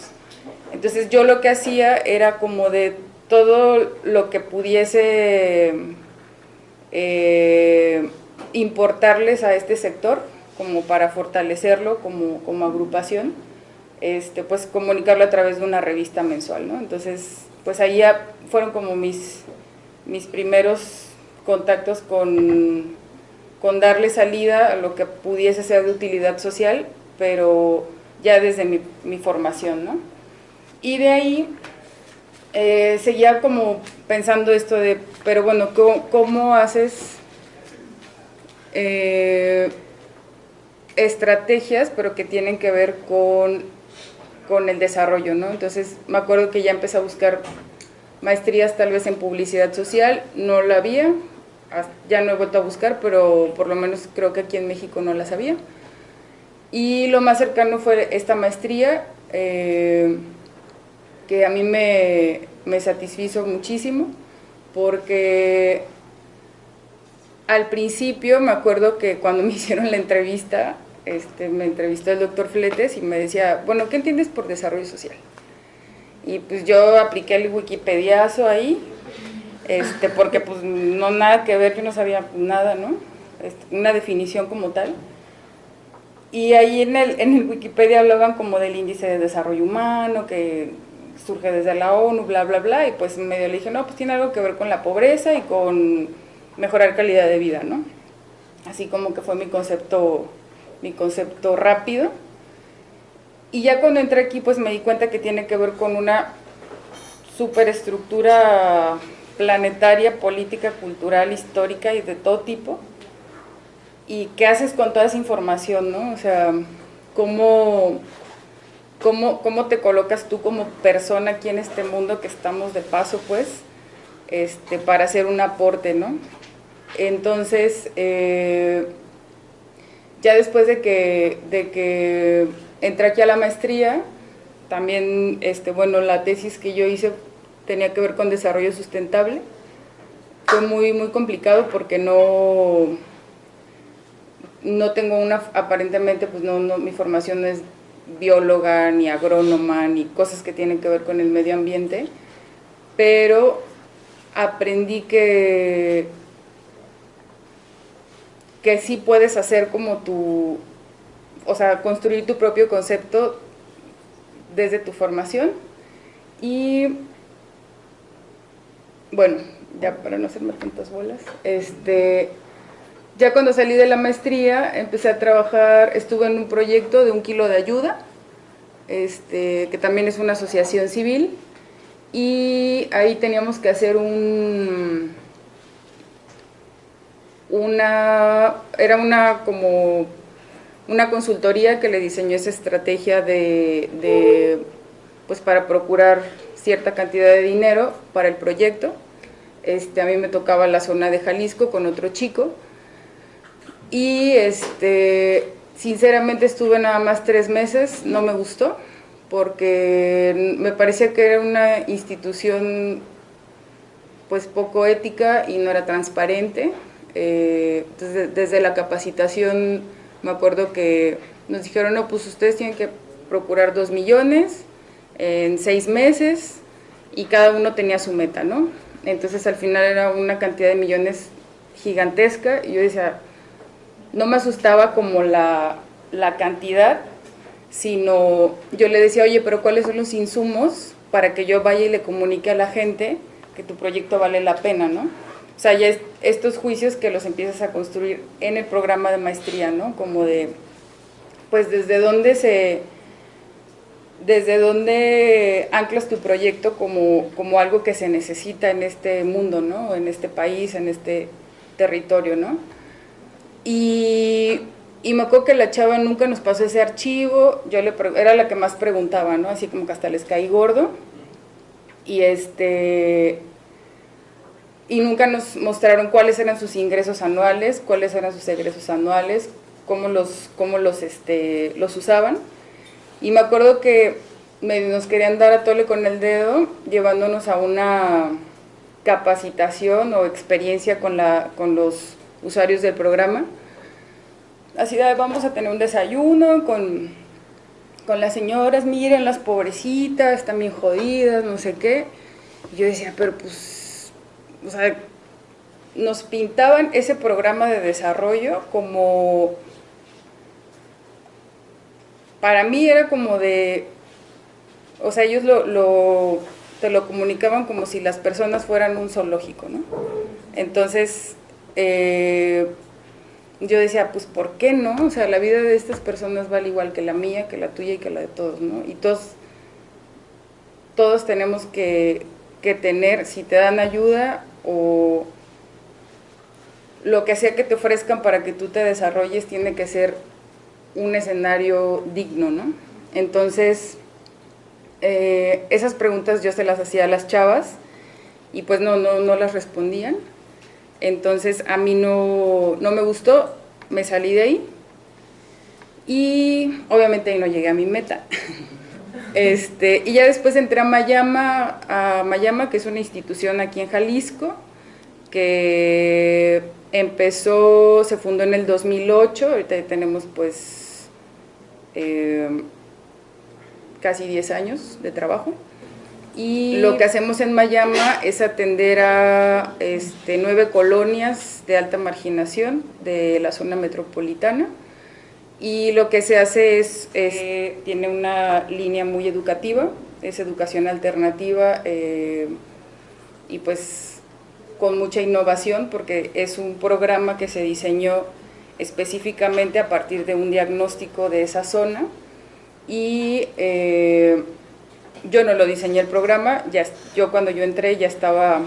Entonces yo lo que hacía era como de todo lo que pudiese importarles a este sector, como para fortalecerlo como agrupación, pues comunicarlo a través de una revista mensual, ¿no? Entonces, pues ahí ya fueron como mis primeros contactos con darle salida a lo que pudiese ser de utilidad social, pero ya desde mi formación, ¿no? Y de ahí seguía como pensando esto de, pero bueno, ¿cómo haces estrategias, pero que tienen que ver con el desarrollo, ¿no? Entonces me acuerdo que ya empecé a buscar maestrías tal vez en publicidad social, no la había, ya no he vuelto a buscar, pero por lo menos creo que aquí en México no las había. Y lo más cercano fue esta maestría, que a mí me satisfizo muchísimo, porque al principio me acuerdo que cuando me hicieron la entrevista, me entrevistó el doctor Fletes y me decía, bueno, ¿qué entiendes por desarrollo social? Y pues yo apliqué el Wikipediazo ahí, porque pues no nada que ver, yo no sabía nada, ¿no? Una definición como tal. Y ahí en el Wikipedia hablaban como del índice de desarrollo humano, que surge desde la ONU, bla, bla, bla, y pues medio le dije, no, pues tiene algo que ver con la pobreza y con mejorar calidad de vida, ¿no? Así como que fue mi concepto rápido. Y ya cuando entré aquí, pues me di cuenta que tiene que ver con una superestructura planetaria, política, cultural, histórica y de todo tipo. ¿Y qué haces con toda esa información, no? O sea, ¿cómo te colocas tú como persona aquí en este mundo que estamos de paso, pues, para hacer un aporte, ¿no? Entonces, ya después de que entré aquí a la maestría, también, bueno, la tesis que yo hice tenía que ver con desarrollo sustentable. Fue muy, muy complicado porque no tengo aparentemente, pues no, mi formación no es bióloga, ni agrónoma, ni cosas que tienen que ver con el medio ambiente, pero aprendí que sí puedes hacer como o sea, construir tu propio concepto desde tu formación. Y bueno, ya para no hacerme tantas bolas, ya cuando salí de la maestría empecé a trabajar, estuve en un proyecto de 1 kilo de ayuda, que también es una asociación civil, y ahí teníamos que hacer era una consultoría que le diseñó esa estrategia de pues para procurar cierta cantidad de dinero para el proyecto. A mí me tocaba la zona de Jalisco con otro chico y sinceramente estuve nada más 3 meses, no me gustó porque me parecía que era una institución pues poco ética y no era transparente. Entonces, desde la capacitación me acuerdo que nos dijeron, no, pues ustedes tienen que procurar 2 millones en 6 meses y cada uno tenía su meta, ¿no? Entonces al final era una cantidad de millones gigantesca y yo decía, no me asustaba como la cantidad, sino yo le decía, oye, pero ¿cuáles son los insumos para que yo vaya y le comunique a la gente que tu proyecto vale la pena, ¿no? O sea, ya estos juicios que los empiezas a construir en el programa de maestría, ¿no? Como de, pues desde dónde anclas tu proyecto como algo que se necesita en este mundo, ¿no? En este país, en este territorio, ¿no? Y me acuerdo que la chava nunca nos pasó ese archivo, era la que más preguntaba, ¿no? Así como que hasta les caí gordo. Y nunca nos mostraron cuáles eran sus ingresos anuales, cuáles eran sus egresos anuales, cómo los usaban. Y me acuerdo que nos querían dar a tole con el dedo, llevándonos a una capacitación o experiencia con los usuarios del programa. Así de, vamos a tener un desayuno con las señoras, miren las pobrecitas, están bien jodidas, no sé qué. Y yo decía, pero pues, o sea, nos pintaban ese programa de desarrollo como, para mí era como de, o sea, ellos te lo comunicaban como si las personas fueran un zoológico, ¿no? Entonces, yo decía, pues, ¿por qué no? O sea, la vida de estas personas vale igual que la mía, que la tuya y que la de todos, ¿no? Y todos tenemos que tener, si te dan ayuda o lo que sea que te ofrezcan para que tú te desarrolles, tiene que ser un escenario digno, ¿no? Entonces, esas preguntas yo se las hacía a las chavas y pues no las respondían. Entonces a mí no me gustó, me salí de ahí y obviamente ahí no llegué a mi meta. Y ya después entré a Mayama, que es una institución aquí en Jalisco, que se fundó en el 2008, ahorita ya tenemos pues casi 10 años de trabajo. Y lo que hacemos en Mayama es atender a 9 colonias de alta marginación de la zona metropolitana. Y lo que se hace tiene una línea muy educativa, es educación alternativa y pues con mucha innovación porque es un programa que se diseñó específicamente a partir de un diagnóstico de esa zona y yo no lo diseñé el programa, yo cuando yo entré ya estaba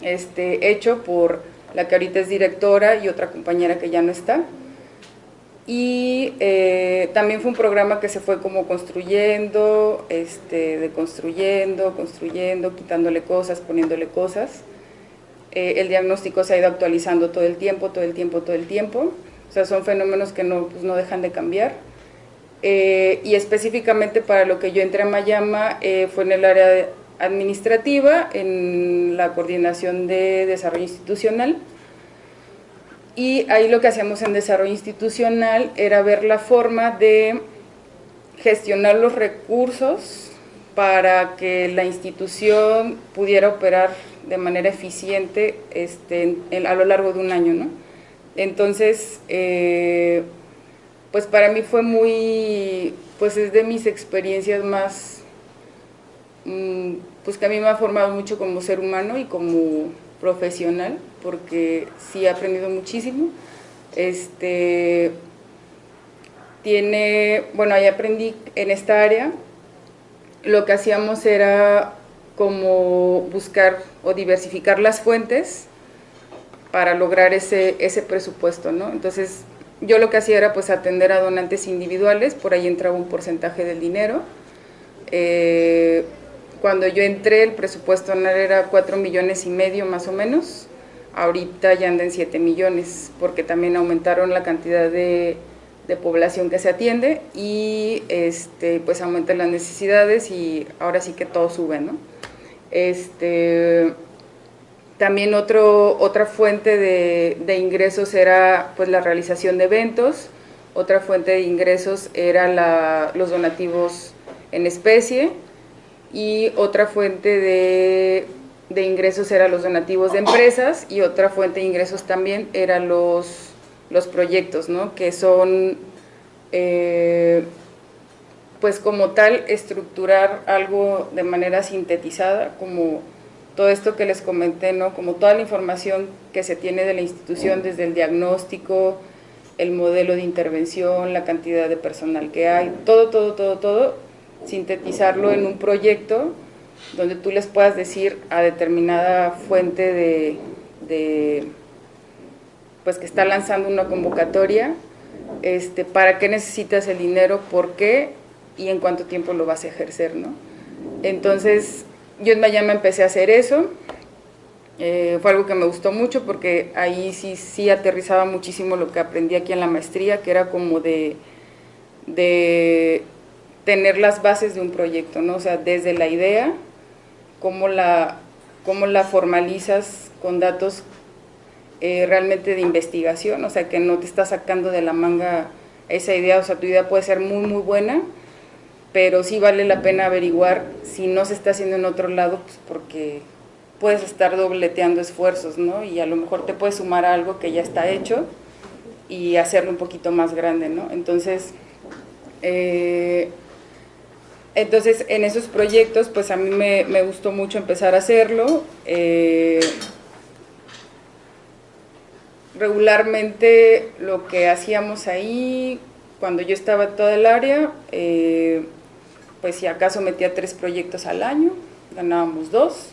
hecho por la que ahorita es directora y otra compañera que ya no está. Y también fue un programa que se fue como construyendo, construyendo, quitándole cosas, poniéndole cosas. El diagnóstico se ha ido actualizando todo el tiempo. O sea, son fenómenos que no dejan de cambiar. Y específicamente para lo que yo entré a Mayama fue en el área administrativa, en la coordinación de desarrollo institucional. Y ahí lo que hacíamos en desarrollo institucional era ver la forma de gestionar los recursos para que la institución pudiera operar de manera eficiente a lo largo de un año, ¿no? Entonces, pues para mí fue pues es de mis experiencias más, pues que a mí me ha formado mucho como ser humano y como profesional, porque sí he aprendido muchísimo. Ahí aprendí en esta área, lo que hacíamos era como buscar o diversificar las fuentes para lograr ese presupuesto, ¿no? Entonces, yo lo que hacía era pues atender a donantes individuales, por ahí entraba un porcentaje del dinero, Cuando yo entré el presupuesto anual era 4,5 millones más o menos, ahorita ya anda en 7 millones, porque también aumentaron la cantidad de población que se atiende y pues aumentan las necesidades y ahora sí que todo sube, ¿no? También otra fuente de ingresos era pues la realización de eventos, otra fuente de ingresos era los donativos en especie y otra fuente de ingresos eran los donativos de empresas y otra fuente de ingresos también eran los proyectos, ¿no? Que son pues como tal estructurar algo de manera sintetizada, como todo esto que les comenté, ¿no? Como toda la información que se tiene de la institución, desde el diagnóstico, el modelo de intervención, la cantidad de personal que hay, todo, sintetizarlo en un proyecto donde tú les puedas decir a determinada fuente pues que está lanzando una convocatoria, para qué necesitas el dinero, por qué y en cuánto tiempo lo vas a ejercer, ¿no? Entonces, yo en Mayama empecé a hacer eso, fue algo que me gustó mucho porque ahí sí aterrizaba muchísimo lo que aprendí aquí en la maestría, que era como de tener las bases de un proyecto, ¿no? O sea, desde la idea, cómo la formalizas con datos realmente de investigación, o sea, que no te está sacando de la manga esa idea, o sea, tu idea puede ser muy, muy buena, pero sí vale la pena averiguar si no se está haciendo en otro lado, pues porque puedes estar dobleteando esfuerzos, ¿no? Y a lo mejor te puedes sumar a algo que ya está hecho y hacerlo un poquito más grande, ¿no? Entonces, en esos proyectos, pues a mí me gustó mucho empezar a hacerlo. Regularmente lo que hacíamos ahí, cuando yo estaba en toda el área, pues si acaso metía 3 proyectos al año, ganábamos 2.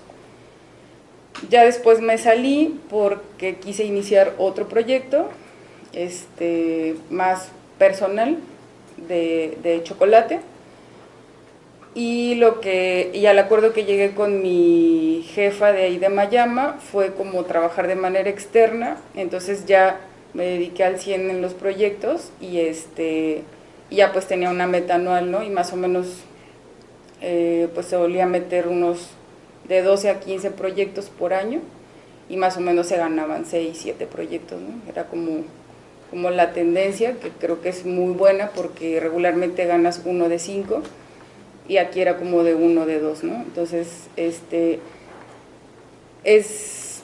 Ya después me salí porque quise iniciar otro proyecto, más personal, de chocolate. Y al acuerdo que llegué con mi jefa de ahí de Mayama fue como trabajar de manera externa, entonces ya me dediqué al 100 en los proyectos y ya pues tenía una meta anual, ¿no? Y más o menos pues se volvía a meter unos de 12 a 15 proyectos por año y más o menos se ganaban 6, 7 proyectos, ¿no? Era como la tendencia, que creo que es muy buena porque regularmente ganas 1 de 5 y aquí era como de 1 de 2, ¿no? Entonces, es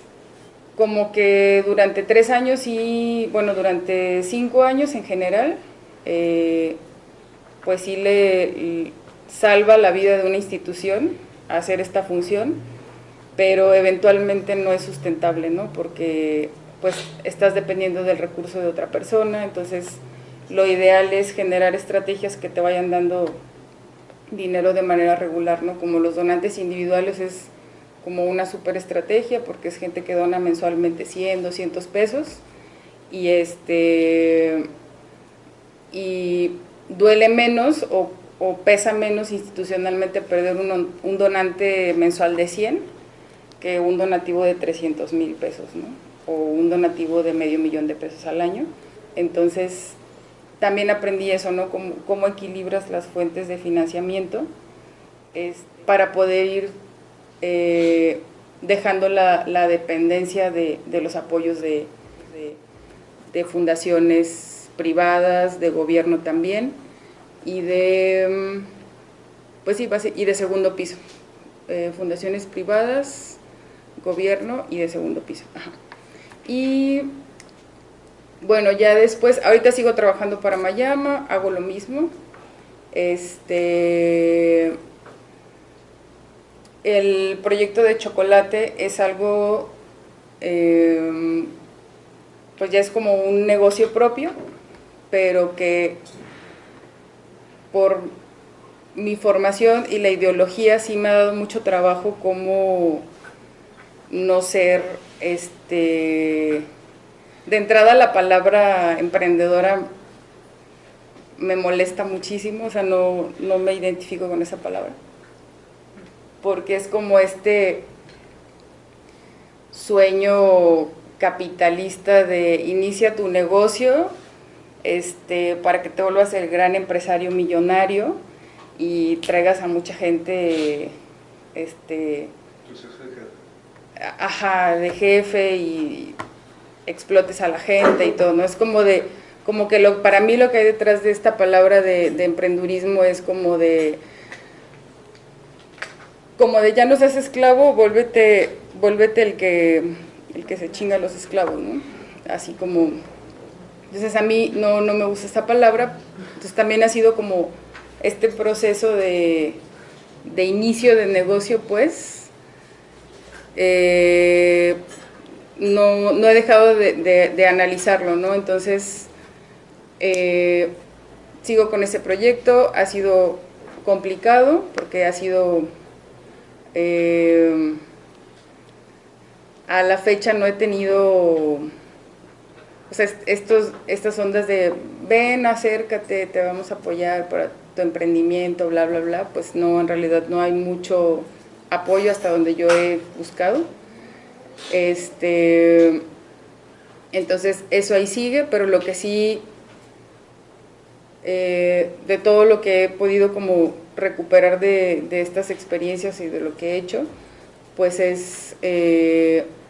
como que durante 3 años y, bueno, durante 5 años en general, pues sí le salva la vida de una institución hacer esta función, pero eventualmente no es sustentable, ¿no? Porque pues estás dependiendo del recurso de otra persona, entonces lo ideal es generar estrategias que te vayan dando dinero de manera regular, ¿no? Como los donantes individuales es como una super estrategia porque es gente que dona mensualmente 100, 200 pesos y y duele menos o pesa menos institucionalmente perder un donante mensual de 100 que un donativo de 300,000 pesos, ¿no? O un donativo de $500,000 de pesos al año. Entonces, también aprendí eso, ¿no? Cómo equilibras las fuentes de financiamiento para poder ir dejando la dependencia de los apoyos de fundaciones privadas, de gobierno también, y pues sí, y de segundo piso. Fundaciones privadas, gobierno y de segundo piso. Ajá. Y bueno, ya después, ahorita sigo trabajando para Mayama, hago lo mismo. El proyecto de chocolate es algo, pues ya es como un negocio propio, pero que por mi formación y la ideología sí me ha dado mucho trabajo como no ser, de entrada la palabra emprendedora me molesta muchísimo, o sea, no me identifico con esa palabra, porque es como este sueño capitalista de inicia tu negocio para que te vuelvas el gran empresario millonario y traigas a mucha gente ajá, de jefe y explotes a la gente y todo, ¿no? Es como que para mí lo que hay detrás de esta palabra de emprendurismo es como de ya no seas esclavo, vuélvete el que se chinga a los esclavos, ¿no? Así como, entonces a mí no me gusta esta palabra, entonces también ha sido como este proceso de inicio de negocio, pues, no he dejado de analizarlo, ¿no? Entonces, sigo con ese proyecto, ha sido complicado porque ha sido, a la fecha no he tenido, o sea, estas ondas de ven, acércate, te vamos a apoyar para tu emprendimiento, bla, bla, bla, pues no, en realidad no hay mucho apoyo hasta donde yo he buscado. Entonces eso ahí sigue, pero lo que sí, de todo lo que he podido como recuperar de estas experiencias y de lo que he hecho, pues es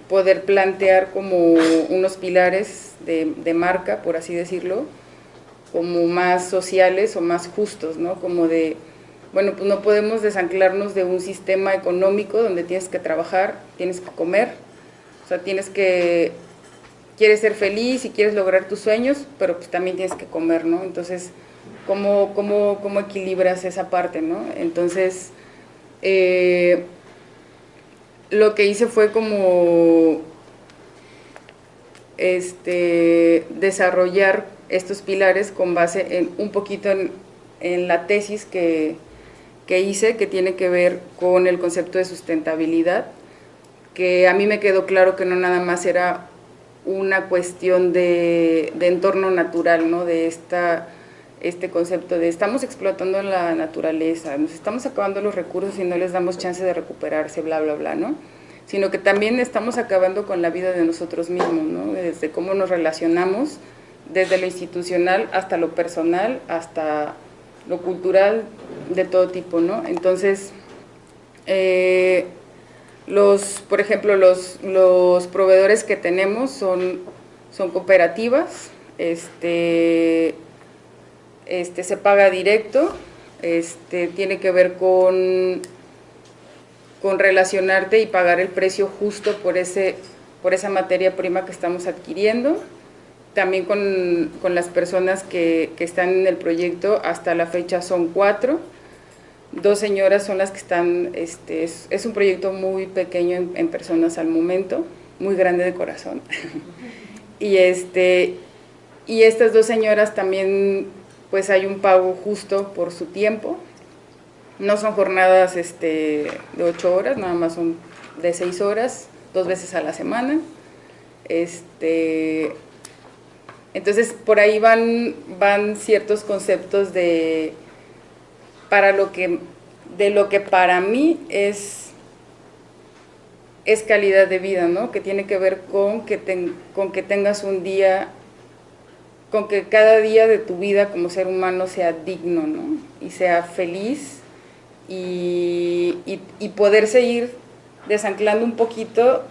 poder plantear como unos pilares de marca, por así decirlo, como más sociales o más justos, ¿no? Como de, bueno, pues no podemos desanclarnos de un sistema económico donde tienes que trabajar, tienes que comer, o sea, quieres ser feliz y quieres lograr tus sueños, pero pues también tienes que comer, ¿no? Entonces, ¿cómo equilibras esa parte, ¿no? Entonces, lo que hice fue como desarrollar estos pilares con base en un poquito en la tesis que hice, que tiene que ver con el concepto de sustentabilidad, que a mí me quedó claro que no nada más era una cuestión de entorno natural, ¿no? De este concepto de estamos explotando la naturaleza, nos estamos acabando los recursos y no les damos chance de recuperarse, bla, bla, bla, ¿no? Sino que también estamos acabando con la vida de nosotros mismos, ¿no? Desde cómo nos relacionamos, desde lo institucional hasta lo personal, hasta lo cultural, de todo tipo, ¿no? Entonces, por ejemplo, los proveedores que tenemos son cooperativas, se paga directo, tiene que ver con relacionarte y pagar el precio justo por esa materia prima que estamos adquiriendo. También con las personas que están en el proyecto, hasta la fecha son 4, 2 señoras son las que están, es un proyecto muy pequeño en personas al momento, muy grande de corazón, y estas 2 señoras también, pues hay un pago justo por su tiempo, no son jornadas de 8 horas, nada más son de 6 horas, 2 veces a la semana, entonces por ahí van ciertos conceptos de lo que para mí es calidad de vida, ¿no? Que tiene que ver con que tengas un día, con que cada día de tu vida como ser humano sea digno, ¿no? Y sea feliz y poder seguir desanclando un poquito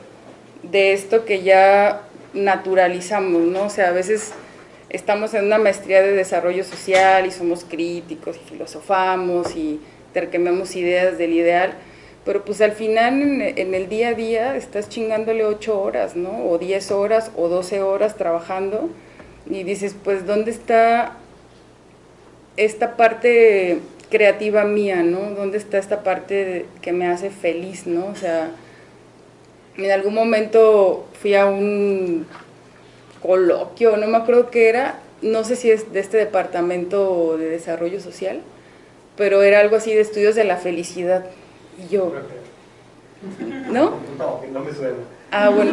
de esto que ya naturalizamos, ¿no? O sea, a veces estamos en una maestría de desarrollo social y somos críticos y filosofamos y intercambiamos ideas del ideal, pero pues al final en el día a día estás chingándole 8 horas, ¿no? O 10 horas o 12 horas trabajando y dices, pues ¿dónde está esta parte creativa mía, ¿no? ¿Dónde está esta parte que me hace feliz, ¿no? O sea, en algún momento fui a un coloquio, no me acuerdo qué era, no sé si es de este departamento de desarrollo social, pero era algo así de estudios de la felicidad, y yo, ¿no? No me suena. Ah, bueno.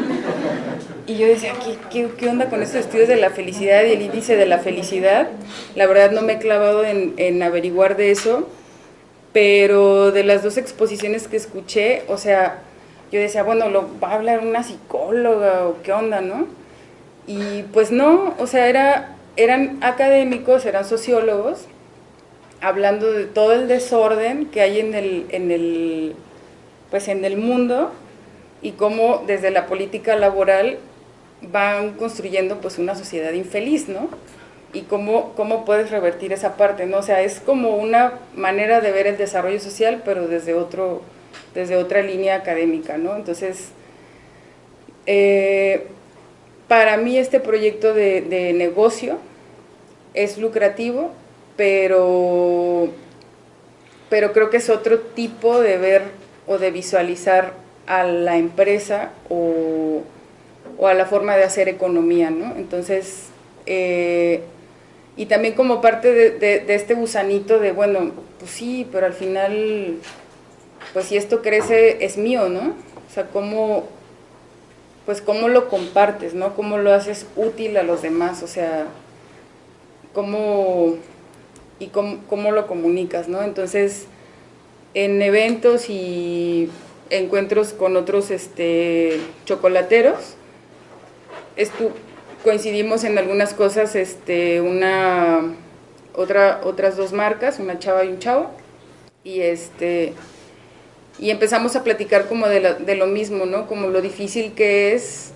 Y yo decía, ¿qué onda con estos estudios de la felicidad y el índice de la felicidad? La verdad no me he clavado en averiguar de eso, pero de las dos exposiciones que escuché, o sea, yo decía, bueno, ¿lo va a hablar una psicóloga o qué onda, no? Y pues no, o sea, eran académicos, eran sociólogos, hablando de todo el desorden que hay pues en el mundo y cómo desde la política laboral van construyendo pues una sociedad infeliz, ¿no? Y cómo puedes revertir esa parte, ¿no? O sea, es como una manera de ver el desarrollo social, pero desde otra línea académica, ¿no? Entonces, para mí este proyecto de negocio es lucrativo, pero creo que es otro tipo de ver o de visualizar a la empresa o a la forma de hacer economía, ¿no? Entonces, y también como parte de este gusanito de, bueno, pues sí, pero al final, pues si esto crece es mío, ¿no? O sea, cómo lo compartes, ¿no? Cómo lo haces útil a los demás, o sea, cómo lo comunicas, ¿no? Entonces, en eventos y encuentros con otros chocolateros, coincidimos en algunas cosas, otras dos marcas, una chava y un chavo, y y empezamos a platicar como de lo mismo, ¿no? Como lo difícil que es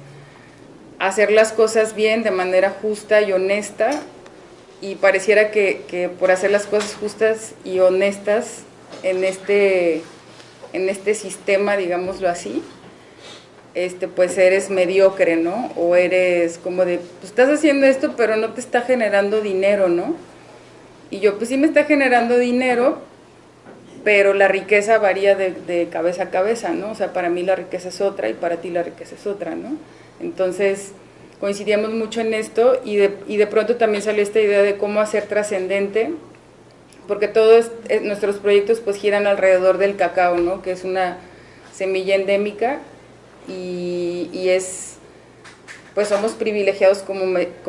hacer las cosas bien, de manera justa y honesta, y pareciera que por hacer las cosas justas y honestas en este sistema, digámoslo así, pues eres mediocre, ¿no? O eres como de, pues estás haciendo esto, pero no te está generando dinero, ¿no? Y yo, pues sí me está generando dinero, pero la riqueza varía de cabeza a cabeza, ¿no? O sea, para mí la riqueza es otra y para ti la riqueza es otra, ¿no? Entonces, coincidíamos mucho en esto y de pronto también salió esta idea de cómo hacer trascendente, porque todos nuestros proyectos pues giran alrededor del cacao, ¿no? Que es una semilla endémica y es, pues somos privilegiados como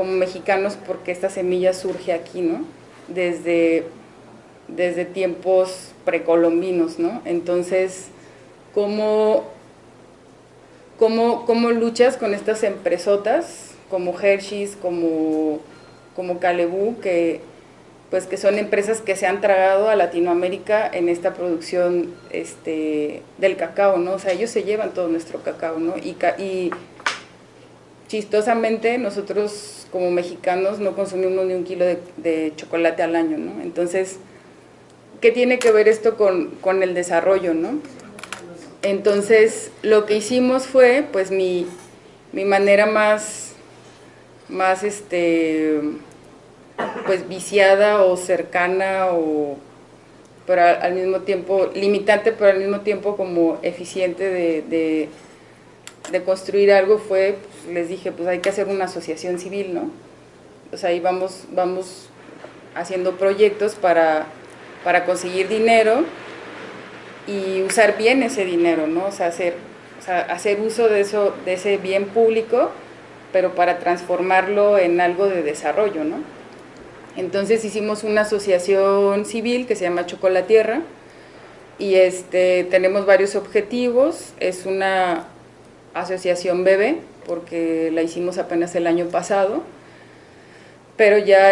mexicanos porque esta semilla surge aquí, ¿no? Desde tiempos precolombinos, ¿no? Entonces, ¿cómo luchas con estas empresotas como Hershey's, como Calebú, que son empresas que se han tragado a Latinoamérica en esta producción del cacao, ¿no? O sea, ellos se llevan todo nuestro cacao, ¿no? Y chistosamente nosotros como mexicanos no consumimos ni un kilo de chocolate al año, ¿no? Entonces, ¿qué tiene que ver esto con el desarrollo, no? Entonces, lo que hicimos fue, pues, mi manera más pues, viciada o cercana pero al mismo tiempo, limitante, pero al mismo tiempo como eficiente de construir algo fue, pues, les dije, pues hay que hacer una asociación civil, ¿no? O sea, ahí vamos haciendo proyectos para conseguir dinero y usar bien ese dinero, ¿no? O sea, hacer uso de ese bien público, pero para transformarlo en algo de desarrollo, ¿no? Entonces hicimos una asociación civil que se llama Chocolatierra y tenemos varios objetivos. Es una asociación bebé porque la hicimos apenas el año pasado, pero ya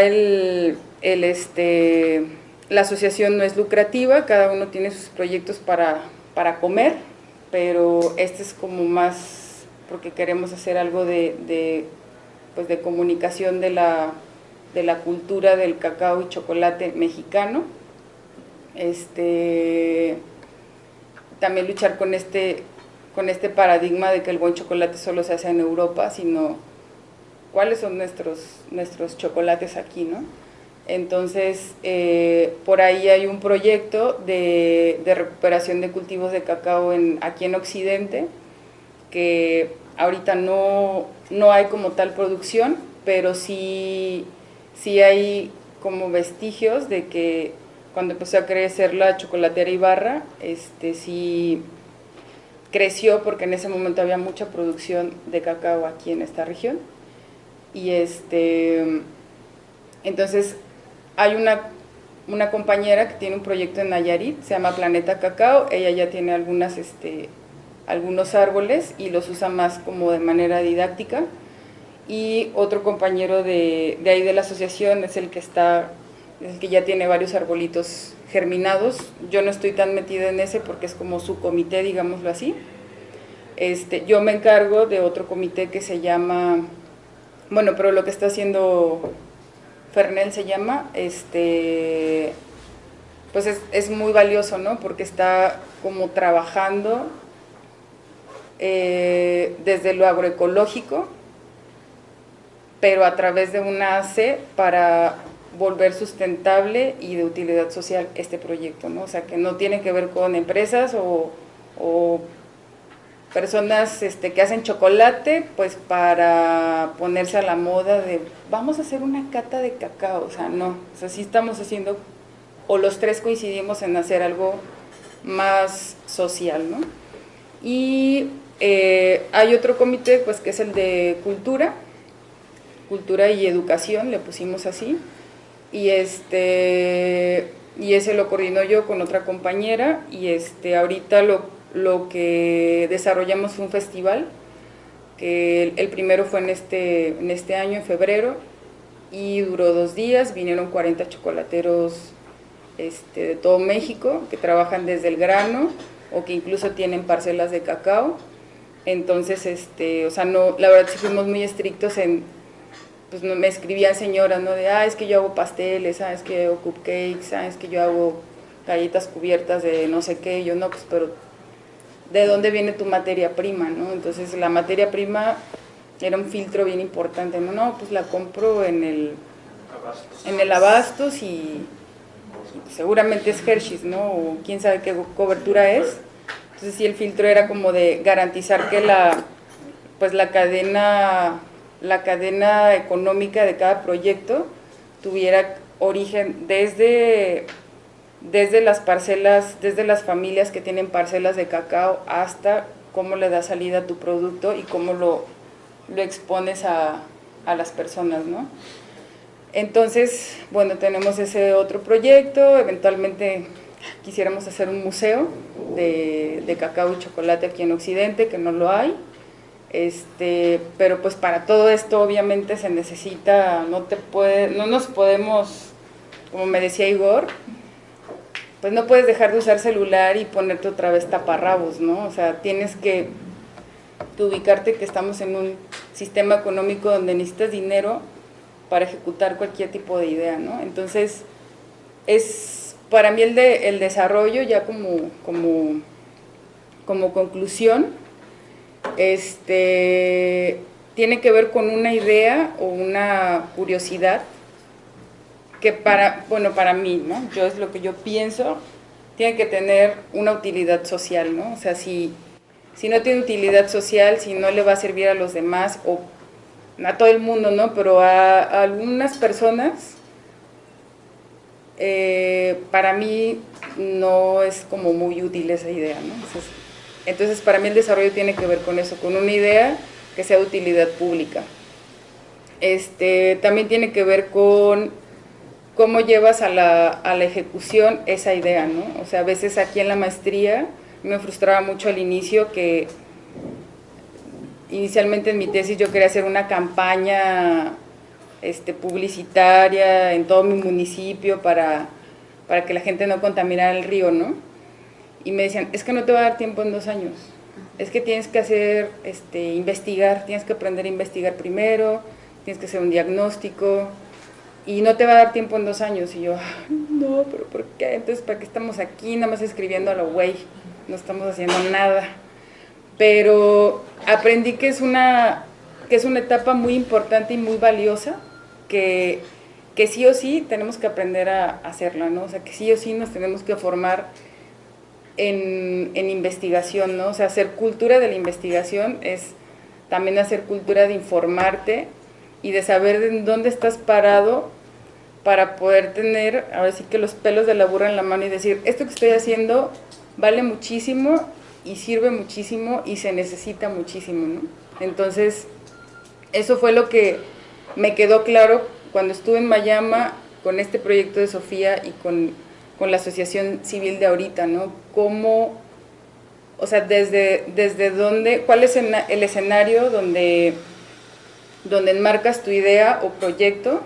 la asociación no es lucrativa, cada uno tiene sus proyectos para comer, pero es como más porque queremos hacer algo de comunicación de la cultura del cacao y chocolate mexicano. También luchar con este paradigma de que el buen chocolate solo se hace en Europa, sino cuáles son nuestros chocolates aquí, ¿no? Entonces, por ahí hay un proyecto de recuperación de cultivos de cacao aquí en Occidente, que ahorita no hay como tal producción, pero sí hay como vestigios de que cuando empezó a crecer la chocolatera Ibarra, sí creció porque en ese momento había mucha producción de cacao aquí en esta región. Y entonces hay una compañera que tiene un proyecto en Nayarit, se llama Planeta Cacao. Ella ya tiene algunos árboles y los usa más como de manera didáctica. Y otro compañero de ahí de la asociación es el que ya tiene varios arbolitos germinados. Yo no estoy tan metida en ese porque es como su comité, digámoslo así. Yo me encargo de otro comité que se llama, bueno, pero lo que está haciendo Fernel se llama, pues es muy valioso, ¿no? Porque está como trabajando desde lo agroecológico, pero a través de una AC para volver sustentable y de utilidad social este proyecto, ¿no? O sea, que no tiene que ver con empresas o personas que hacen chocolate, pues para ponerse a la moda de vamos a hacer una cata de cacao, o sea, no, o sea, sí estamos haciendo, o los tres coincidimos en hacer algo más social, ¿no? Y hay otro comité, pues que es el de cultura y educación, le pusimos así, y ese lo coordino yo con otra compañera, y ahorita lo que desarrollamos fue un festival, que el primero fue en este año, en febrero, y duró 2 días, vinieron 40 chocolateros de todo México, que trabajan desde el grano, o que incluso tienen parcelas de cacao. Entonces, o sea, no, la verdad sí fuimos muy estrictos pues me escribían señoras, ¿no? De, es que yo hago pasteles, es que yo hago cupcakes, es que yo hago galletas cubiertas de no sé qué. Y yo, no, pues, pero ¿de dónde viene tu materia prima, no? Entonces, la materia prima era un filtro bien importante, ¿no? No, pues la compro en el Abastos y seguramente es Hershey's, ¿no? O quién sabe qué cobertura es. Entonces, sí, el filtro era como de garantizar que la cadena económica de cada proyecto tuviera origen desde las parcelas, desde las familias que tienen parcelas de cacao hasta cómo le da salida a tu producto y cómo lo expones a las personas, ¿no? Entonces, bueno, tenemos ese otro proyecto, eventualmente quisiéramos hacer un museo de cacao y chocolate aquí en Occidente, que no lo hay. Pero pues para todo esto obviamente se necesita, no nos podemos, como me decía Igor, pues no puedes dejar de usar celular y ponerte otra vez taparrabos, ¿no? O sea, tienes que ubicarte que estamos en un sistema económico donde necesitas dinero para ejecutar cualquier tipo de idea, ¿no? Entonces, para mí el desarrollo ya como conclusión, tiene que ver con una idea o una curiosidad que para mí, ¿no? Yo es lo que yo pienso, tiene que tener una utilidad social, ¿no? O sea, si no tiene utilidad social, si no le va a servir a los demás o a todo el mundo, ¿no? Pero a algunas personas, para mí no es como muy útil esa idea, ¿no? Entonces, para mí el desarrollo tiene que ver con eso, con una idea que sea de utilidad pública. También tiene que ver con cómo llevas a la ejecución esa idea, ¿no? O sea, a veces aquí en la maestría me frustraba mucho al inicio que inicialmente en mi tesis yo quería hacer una campaña publicitaria en todo mi municipio para que la gente no contaminara el río, ¿no? Y me decían, es que no te va a dar tiempo en 2 años, es que tienes que hacer, investigar, tienes que aprender a investigar primero, tienes que hacer un diagnóstico, y no te va a dar tiempo en 2 años. Y yo, no, pero ¿por qué? Entonces, ¿para qué estamos aquí? Nada más escribiendo a lo güey, no estamos haciendo nada. Pero aprendí que es una etapa muy importante y muy valiosa, que sí o sí tenemos que aprender a hacerla, ¿no? O sea, que sí o sí nos tenemos que formar en investigación, ¿no? O sea, hacer cultura de la investigación es también hacer cultura de informarte y de saber en dónde estás parado para poder tener, ahora sí que los pelos de la burra en la mano y decir, esto que estoy haciendo vale muchísimo y sirve muchísimo y se necesita muchísimo, ¿no? Entonces, eso fue lo que me quedó claro cuando estuve en Mayama con este proyecto de Sofía y con la asociación civil de ahorita, ¿no? Cómo, o sea, desde dónde, cuál es el escenario donde enmarcas tu idea o proyecto,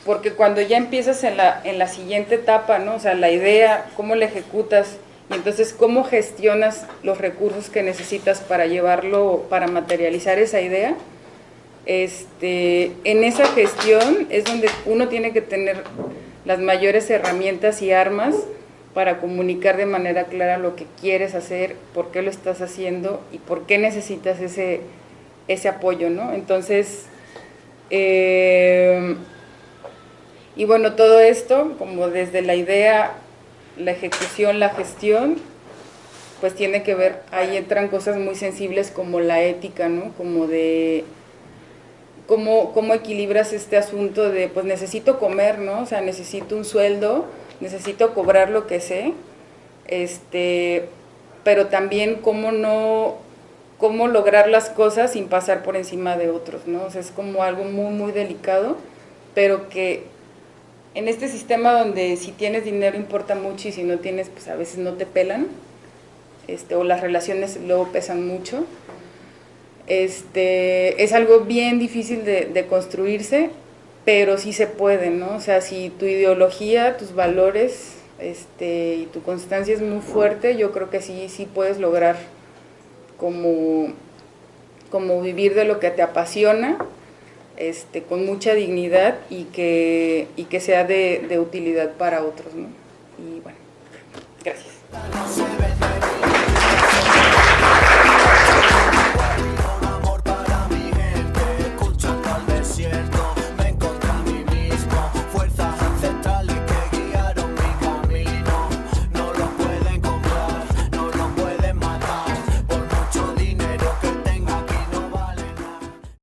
porque cuando ya empiezas en la siguiente etapa, ¿no? O sea, la idea, cómo la ejecutas, y entonces cómo gestionas los recursos que necesitas para llevarlo, para materializar esa idea. En esa gestión es donde uno tiene que tener las mayores herramientas y armas para comunicar de manera clara lo que quieres hacer, por qué lo estás haciendo y por qué necesitas ese apoyo, ¿no? Entonces, y bueno, todo esto, como desde la idea, la ejecución, la gestión, pues tiene que ver, ahí entran cosas muy sensibles como la ética, ¿no? Como de cómo equilibras este asunto de, pues necesito comer, ¿no? O sea, necesito un sueldo, necesito cobrar lo que sé, pero también cómo lograr las cosas sin pasar por encima de otros, ¿no? O sea, es como algo muy, muy delicado, pero que en este sistema donde si tienes dinero importa mucho y si no tienes, pues a veces no te pelan, o las relaciones luego pesan mucho, es algo bien difícil de construirse, pero sí se puede, ¿no? O sea, si tu ideología, tus valores, y tu constancia es muy fuerte, yo creo que sí puedes lograr como vivir de lo que te apasiona, con mucha dignidad y que sea de utilidad para otros, ¿no? Y bueno, gracias.